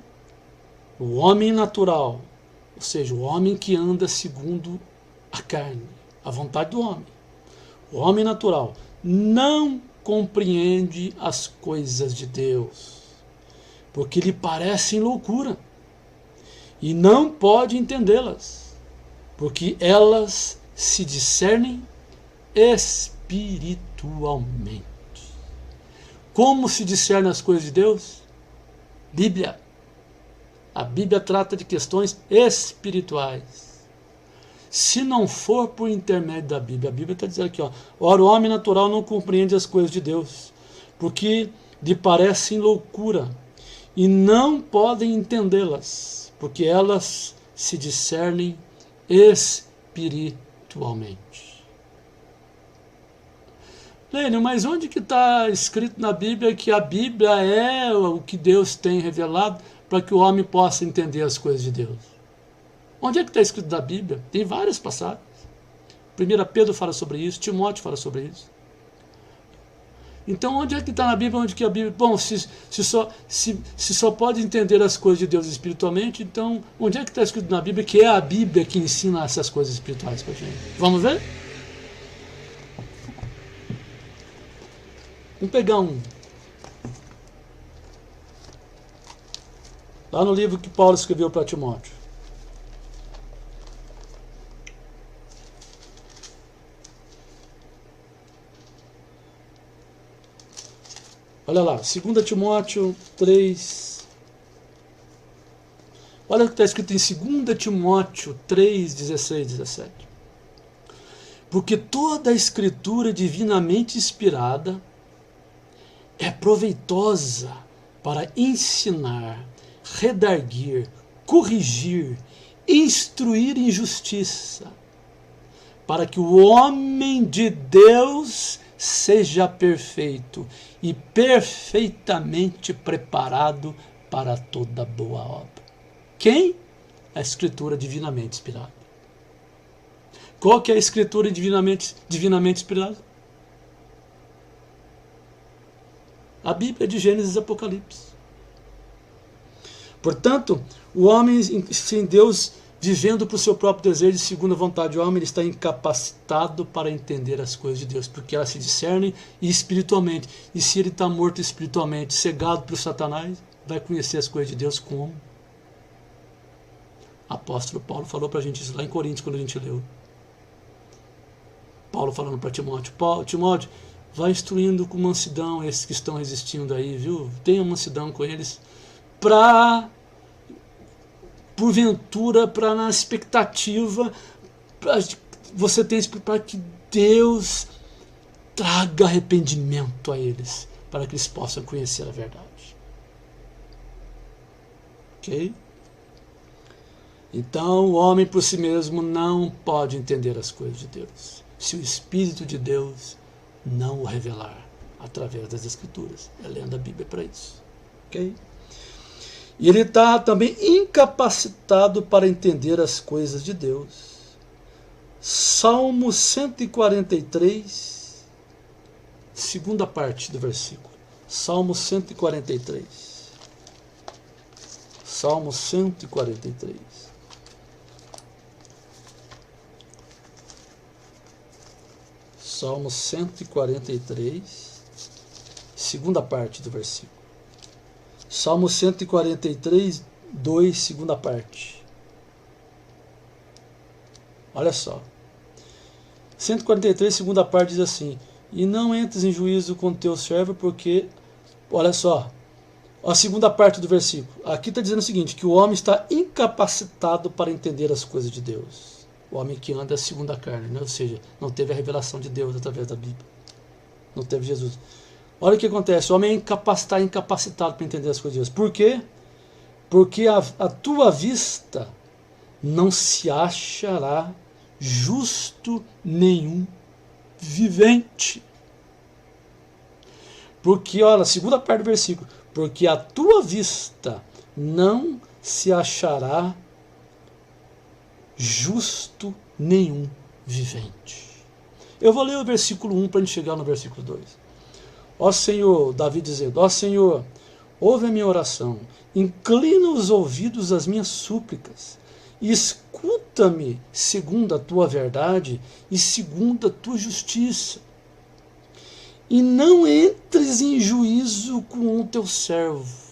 Speaker 1: natural ou seja, o homem que anda segundo a carne, a vontade do homem. O homem natural não compreende as coisas de Deus, porque lhe parecem loucura, e não pode entendê-las, porque elas se discernem espiritualmente. Como se discerne as coisas de Deus? Bíblia. A Bíblia trata de questões espirituais. Se não for por intermédio da Bíblia, a Bíblia está dizendo aqui, ora, o homem natural não compreende as coisas de Deus, porque lhe parecem loucura, e não podem entendê-las, porque elas se discernem espiritualmente. Lênio, mas onde que está escrito na Bíblia que a Bíblia é o que Deus tem revelado para que o homem possa entender as coisas de Deus? Onde é que está escrito na Bíblia? Tem várias passagens. 1 Pedro fala sobre isso, Timóteo fala sobre isso. Então onde é que está na Bíblia? Onde que a Bíblia... Bom, se só pode entender as coisas de Deus espiritualmente, então onde é que está escrito na Bíblia que é a Bíblia que ensina essas coisas espirituais para a gente? Vamos ver? Vamos pegar lá no livro que Paulo escreveu para Timóteo. Olha lá, 2 Timóteo 3. Olha o que está escrito em 2 Timóteo 3, 16, 17. Porque toda a escritura divinamente inspirada é proveitosa para ensinar, redarguir, corrigir, instruir em justiça, para que o homem de Deus seja perfeito e perfeitamente preparado para toda boa obra. Quem? A Escritura divinamente inspirada. Qual que é a Escritura divinamente inspirada? A Bíblia de Gênesis e Apocalipse. Portanto, o homem sem Deus, vivendo por seu próprio desejo, segundo a vontade do homem, ele está incapacitado para entender as coisas de Deus, porque elas se discernem espiritualmente. E se ele está morto espiritualmente, cegado por Satanás, vai conhecer as coisas de Deus como? O apóstolo Paulo falou para a gente isso lá em Coríntios, quando a gente leu. Paulo falando para Timóteo, Timóteo, vai instruindo com mansidão esses que estão resistindo aí, viu? Tenha mansidão com eles, porventura, na expectativa, você tem para que Deus traga arrependimento a eles, para que eles possam conhecer a verdade. Ok? Então, o homem por si mesmo não pode entender as coisas de Deus, se o Espírito de Deus não o revelar através das Escrituras. É lendo a Bíblia para isso. Ok? E ele está também incapacitado para entender as coisas de Deus. Salmo 143, segunda parte do versículo. Salmo 143. Salmo 143. Salmo 143, segunda parte do versículo. Salmo 143, 2, segunda parte. Olha só. 143, segunda parte diz assim: e não entres em juízo com teu servo, porque... Olha só. A segunda parte do versículo. Aqui está dizendo o seguinte, que o homem está incapacitado para entender as coisas de Deus. O homem que anda segundo a carne, né? Ou seja, não teve a revelação de Deus através da Bíblia. Não teve Jesus. Olha o que acontece, o homem está incapacitado para entender as coisas de Deus. Por quê? Porque a tua vista não se achará justo nenhum vivente. Porque, olha, a segunda parte do versículo, porque a tua vista não se achará justo nenhum vivente. Eu vou ler o versículo 1 para a gente chegar no versículo 2. Ó Senhor, Davi dizendo, ó Senhor, ouve a minha oração, inclina os ouvidos às minhas súplicas, escuta-me segundo a tua verdade e segundo a tua justiça. E não entres em juízo com o teu servo.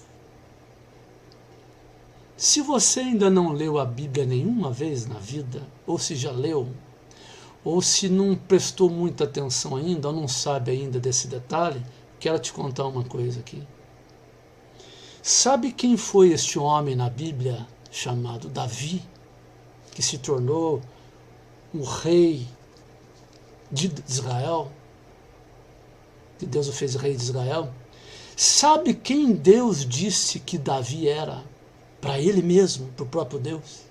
Speaker 1: Se você ainda não leu a Bíblia nenhuma vez na vida, ou se já leu, ou se não prestou muita atenção ainda, ou não sabe ainda desse detalhe, quero te contar uma coisa aqui. Sabe quem foi este homem na Bíblia chamado Davi, que se tornou o rei de Israel? Que Deus o fez rei de Israel? Sabe quem Deus disse que Davi era? Para ele mesmo, para o próprio Deus.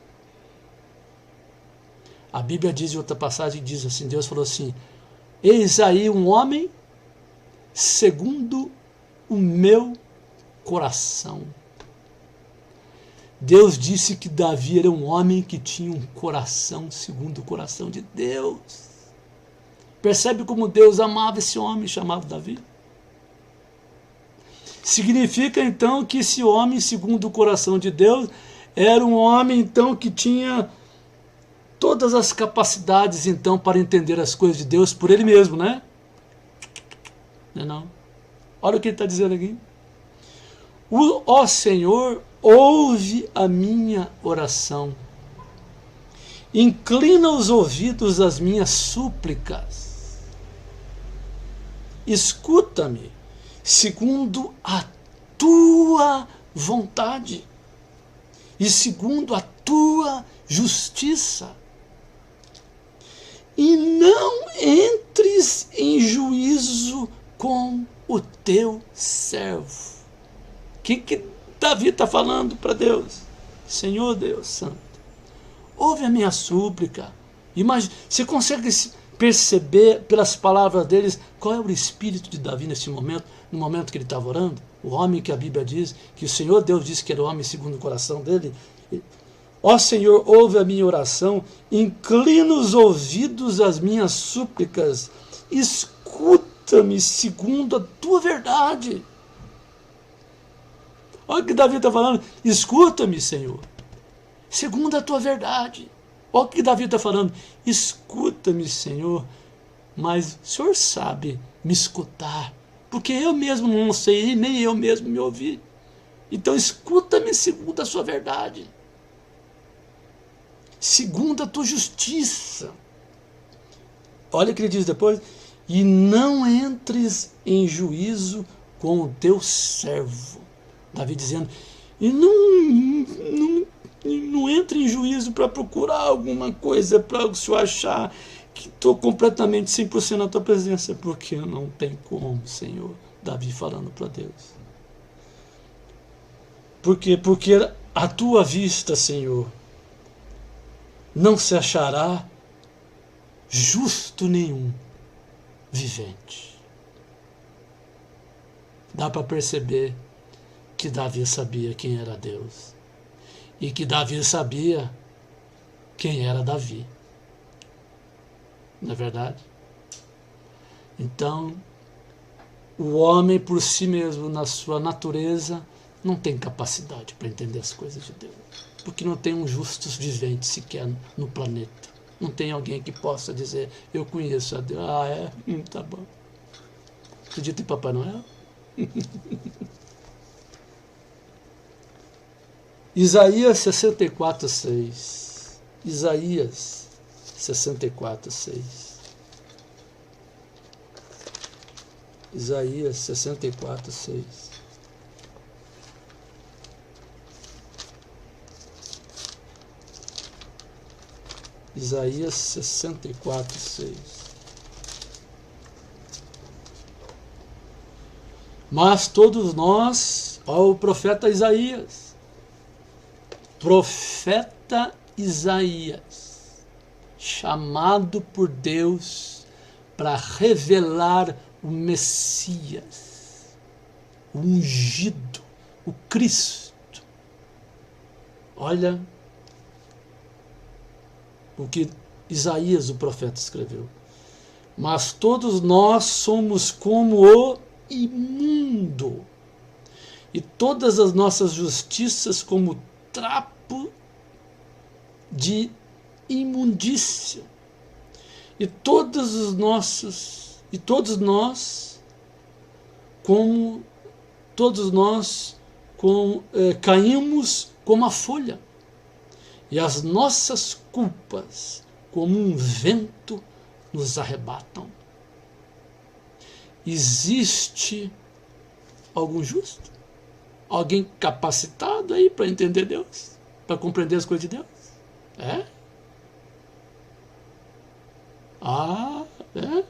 Speaker 1: A Bíblia diz, em outra passagem, diz assim, Deus falou assim, eis aí um homem segundo o meu coração. Deus disse que Davi era um homem que tinha um coração segundo o coração de Deus. Percebe como Deus amava esse homem chamado Davi? Significa então que esse homem, segundo o coração de Deus, era um homem então que tinha todas as capacidades então para entender as coisas de Deus por ele mesmo, né? Não. Olha o que ele está dizendo aqui. Ó Senhor, ouve a minha oração. Inclina os ouvidos às minhas súplicas. Escuta-me segundo a tua vontade e segundo a tua justiça. E não entres em juízo com o teu servo. O que Davi está falando para Deus? Senhor Deus Santo, ouve a minha súplica. Imagina, você consegue perceber pelas palavras deles qual é o espírito de Davi nesse momento, no momento que ele estava orando? O homem que a Bíblia diz, que o Senhor Deus disse que era o homem segundo o coração dele. Ó Senhor, ouve a minha oração, inclina os ouvidos às minhas súplicas, escuta-me segundo a tua verdade. Olha o que Davi está falando, escuta-me, Senhor, segundo a tua verdade. Olha o que Davi está falando, escuta-me, Senhor, mas o Senhor sabe me escutar, porque eu mesmo não sei, nem eu mesmo me ouvi. Então escuta-me segundo a sua verdade, segundo a tua justiça. Olha o que ele diz depois, e não entres em juízo com o teu servo. Davi dizendo, e não entre em juízo para procurar alguma coisa, para o Senhor achar que estou completamente 100% na tua presença, porque não tem como, Senhor. Davi falando para Deus. Por quê? Porque à tua vista, Senhor, não se achará justo nenhum vivente. Dá para perceber que Davi sabia quem era Deus. E que Davi sabia quem era Davi. Não é verdade? Então, o homem por si mesmo, na sua natureza, não tem capacidade para entender as coisas de Deus. Porque não tem um justo vivente sequer no planeta. Não tem alguém que possa dizer, eu conheço a Deus. Ah, é? Tá bom. Acredita em Papai Noel? Isaías 64:6. Isaías 64:6. Isaías 64:6. Isaías 64:6. Mas todos nós, ó, o profeta Isaías, chamado por Deus para revelar o Messias, o ungido, o Cristo. Olha o que Isaías, o profeta, escreveu. Mas todos nós somos como o imundo, e todas as nossas justiças como trapo de imundícia. E todos nós, caímos como a folha, e as nossas culpas, como um vento, nos arrebatam. Existe algum justo? Alguém capacitado aí para entender Deus? Para compreender as coisas de Deus? É? É?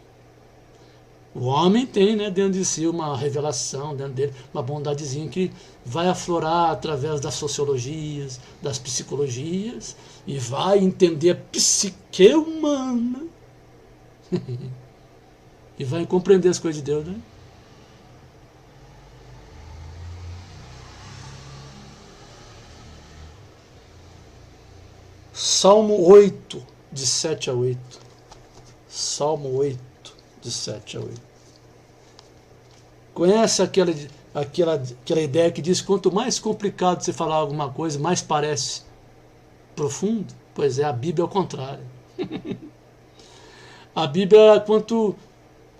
Speaker 1: O homem tem, né, dentro de si uma revelação, dentro dele, uma bondadezinha que vai aflorar através das sociologias, das psicologias, e vai entender a psique humana e vai compreender as coisas de Deus, né? Salmo 8, de 7 a 8. Salmo 8, de 7 a 8. Conhece aquela ideia que diz que quanto mais complicado você falar alguma coisa, mais parece profundo? Pois é, a Bíblia é o contrário. A Bíblia,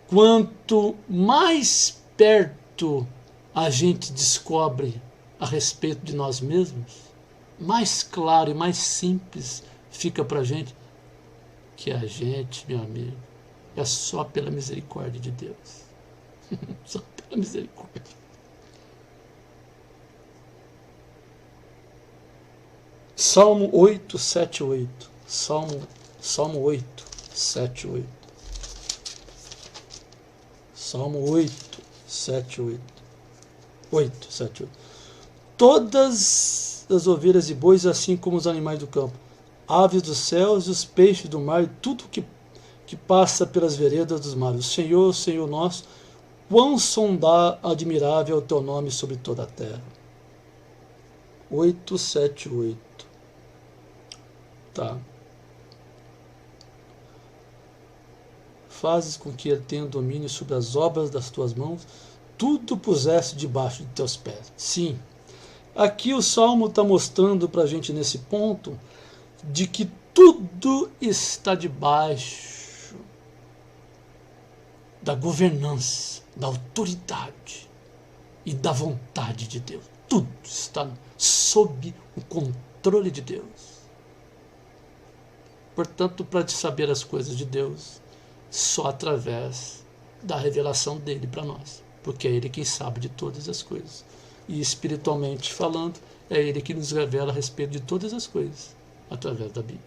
Speaker 1: quanto mais perto a gente descobre a respeito de nós mesmos, mais claro e mais simples fica para a gente que a gente, meu amigo, é só pela misericórdia de Deus. Só pela misericórdia. Salmo 8, 7, 8. Salmo 8, 7, 8. Salmo 8, 7, 8. 8, 7, 8. Todas as ovelhas e bois, assim como os animais do campo, aves dos céus e os peixes do mar, e tudo que passa pelas veredas dos mares. O Senhor nosso, quão admirável é o teu nome sobre toda a terra. 8, 7, 8. Tá. Fazes com que ele tenha domínio sobre as obras das tuas mãos, tudo puseste debaixo de teus pés. Sim. Aqui o Salmo está mostrando para a gente nesse ponto de que tudo está debaixo da governança, da autoridade e da vontade de Deus. Tudo está sob o controle de Deus. Portanto, para saber as coisas de Deus, só através da revelação dele para nós, porque é ele quem sabe de todas as coisas. E espiritualmente falando, é ele que nos revela a respeito de todas as coisas, através da Bíblia.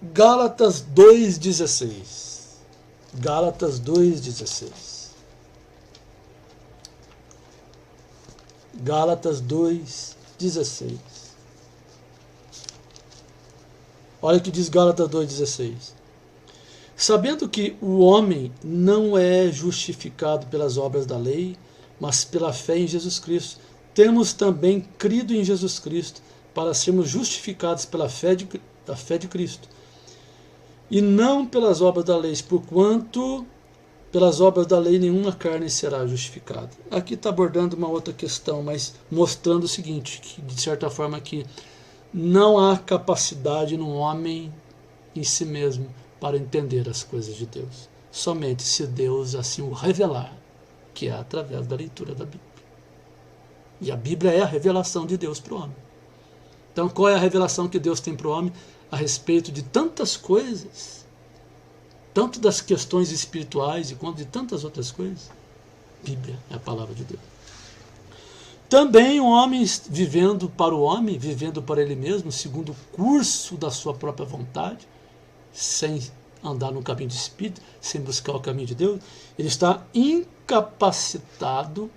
Speaker 1: Gálatas 2,16. Gálatas 2,16. Gálatas 2,16. Olha o que diz Gálatas 2,16. Sabendo que o homem não é justificado pelas obras da lei, mas pela fé em Jesus Cristo, temos também crido em Jesus Cristo para sermos justificados pela fé de Cristo, e não pelas obras da lei, porquanto pelas obras da lei nenhuma carne será justificada. Aqui está abordando uma outra questão, mas mostrando o seguinte, que de certa forma que não há capacidade no homem em si mesmo para entender as coisas de Deus. Somente se Deus assim o revelar, que é através da leitura da Bíblia. E a Bíblia é a revelação de Deus para o homem. Então, qual é a revelação que Deus tem para o homem a respeito de tantas coisas, tanto das questões espirituais e quanto de tantas outras coisas? Bíblia é a palavra de Deus. Também o homem vivendo para ele mesmo, segundo o curso da sua própria vontade, sem andar no caminho de espírito, sem buscar o caminho de Deus, ele está incapacitado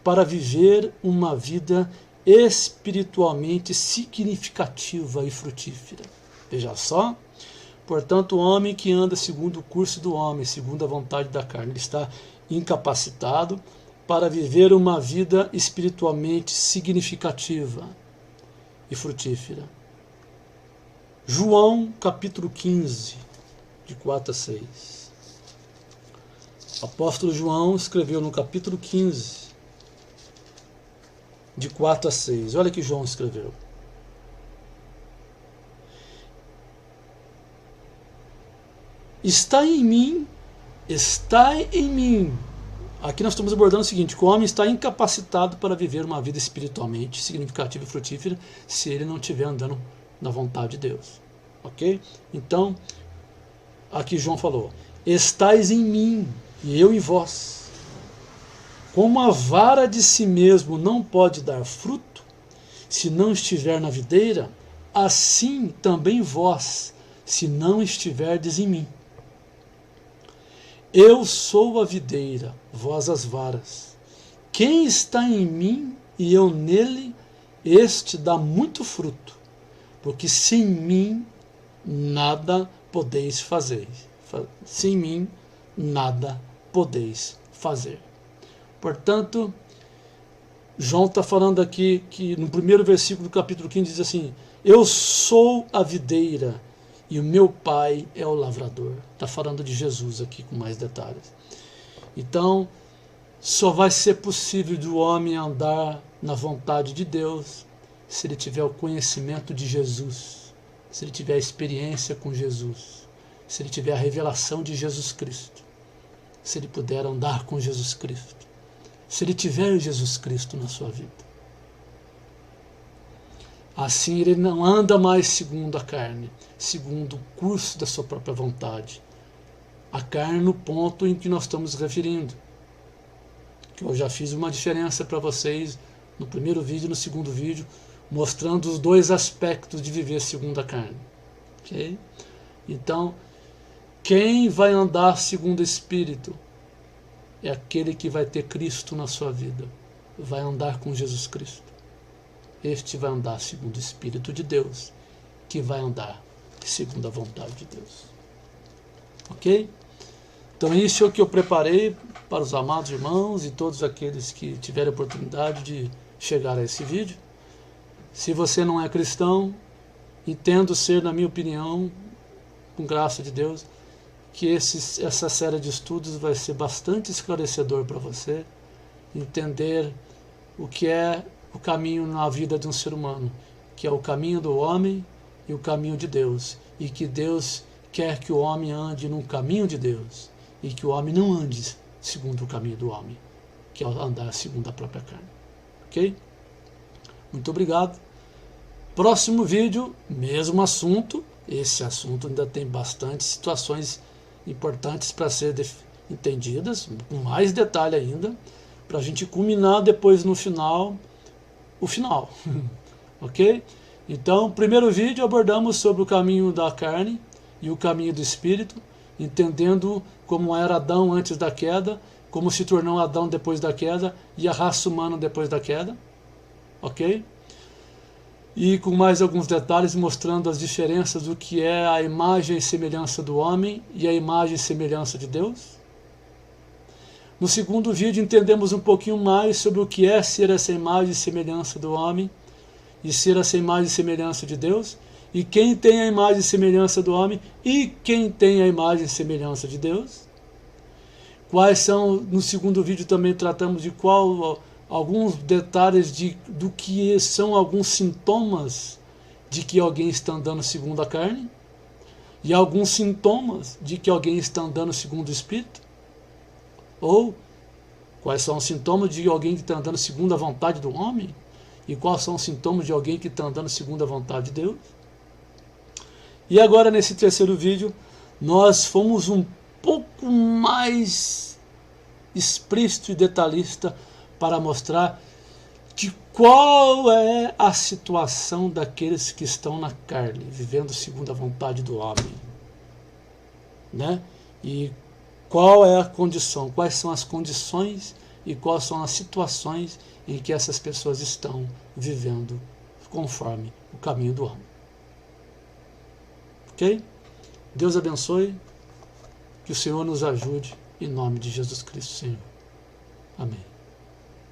Speaker 1: para viver uma vida espiritualmente significativa e frutífera. Veja só, portanto, o homem que anda segundo o curso do homem, segundo a vontade da carne, ele está incapacitado para viver uma vida espiritualmente significativa e frutífera. João capítulo 15, de 4 a 6. O apóstolo João escreveu no capítulo 15, de 4 a 6. Olha que João escreveu. está em mim. Aqui nós estamos abordando o seguinte, que o homem está incapacitado para viver uma vida espiritualmente significativa e frutífera se ele não estiver andando na vontade de Deus. Ok? Então, aqui João falou, estais em mim e eu em vós. Como a vara de si mesmo não pode dar fruto, se não estiver na videira, assim também vós, se não estiverdes em mim. Eu sou a videira, vós as varas. Quem está em mim e eu nele, este dá muito fruto, porque sem mim nada podeis fazer. Sem mim nada podeis fazer. Portanto, João está falando aqui que no primeiro versículo do capítulo 15 diz assim, eu sou a videira e o meu pai é o lavrador. Está falando de Jesus aqui com mais detalhes. Então, só vai ser possível do homem andar na vontade de Deus se ele tiver o conhecimento de Jesus, se ele tiver a experiência com Jesus, se ele tiver a revelação de Jesus Cristo, se ele puder andar com Jesus Cristo, se ele tiver Jesus Cristo na sua vida. Assim ele não anda mais segundo a carne, segundo o curso da sua própria vontade. A carne no ponto em que nós estamos referindo. Que eu já fiz uma diferença para vocês no primeiro vídeo e no segundo vídeo, mostrando os dois aspectos de viver segundo a carne. Okay? Então, quem vai andar segundo o Espírito é aquele que vai ter Cristo na sua vida, vai andar com Jesus Cristo. Este vai andar segundo o Espírito de Deus, que vai andar segundo a vontade de Deus. Ok? Então isso é o que eu preparei para os amados irmãos e todos aqueles que tiverem a oportunidade de chegar a esse vídeo. Se você não é cristão, entendo ser, na minha opinião, com graça de Deus, que essa série de estudos vai ser bastante esclarecedor para você entender o que é o caminho na vida de um ser humano, que é o caminho do homem e o caminho de Deus, e que Deus quer que o homem ande no caminho de Deus, e que o homem não ande segundo o caminho do homem, que é andar segundo a própria carne. Ok? Muito obrigado. Próximo vídeo, mesmo assunto. Esse assunto ainda tem bastante situações importantes para ser entendidas, com mais detalhe ainda, para a gente culminar depois no final, o final. Ok? Então, primeiro vídeo abordamos sobre o caminho da carne e o caminho do Espírito, entendendo como era Adão antes da queda, como se tornou Adão depois da queda e a raça humana depois da queda. Ok? E com mais alguns detalhes mostrando as diferenças do que é a imagem e semelhança do homem e a imagem e semelhança de Deus. No segundo vídeo entendemos um pouquinho mais sobre o que é ser essa imagem e semelhança do homem e ser essa imagem e semelhança de Deus, e quem tem a imagem e semelhança do homem e quem tem a imagem e semelhança de Deus. Quais são, no segundo vídeo também tratamos de alguns detalhes do que são alguns sintomas de que alguém está andando segundo a carne e alguns sintomas de que alguém está andando segundo o Espírito. Ou quais são os sintomas de alguém que está andando segundo a vontade do homem e quais são os sintomas de alguém que está andando segundo a vontade de Deus. E agora nesse terceiro vídeo nós fomos um pouco mais explícito e detalhista para mostrar de qual é a situação daqueles que estão na carne, vivendo segundo a vontade do homem, né? E qual é a condição, quais são as condições e quais são as situações em que essas pessoas estão vivendo conforme o caminho do homem. Ok? Deus abençoe, que o Senhor nos ajude, em nome de Jesus Cristo, Senhor. Amém.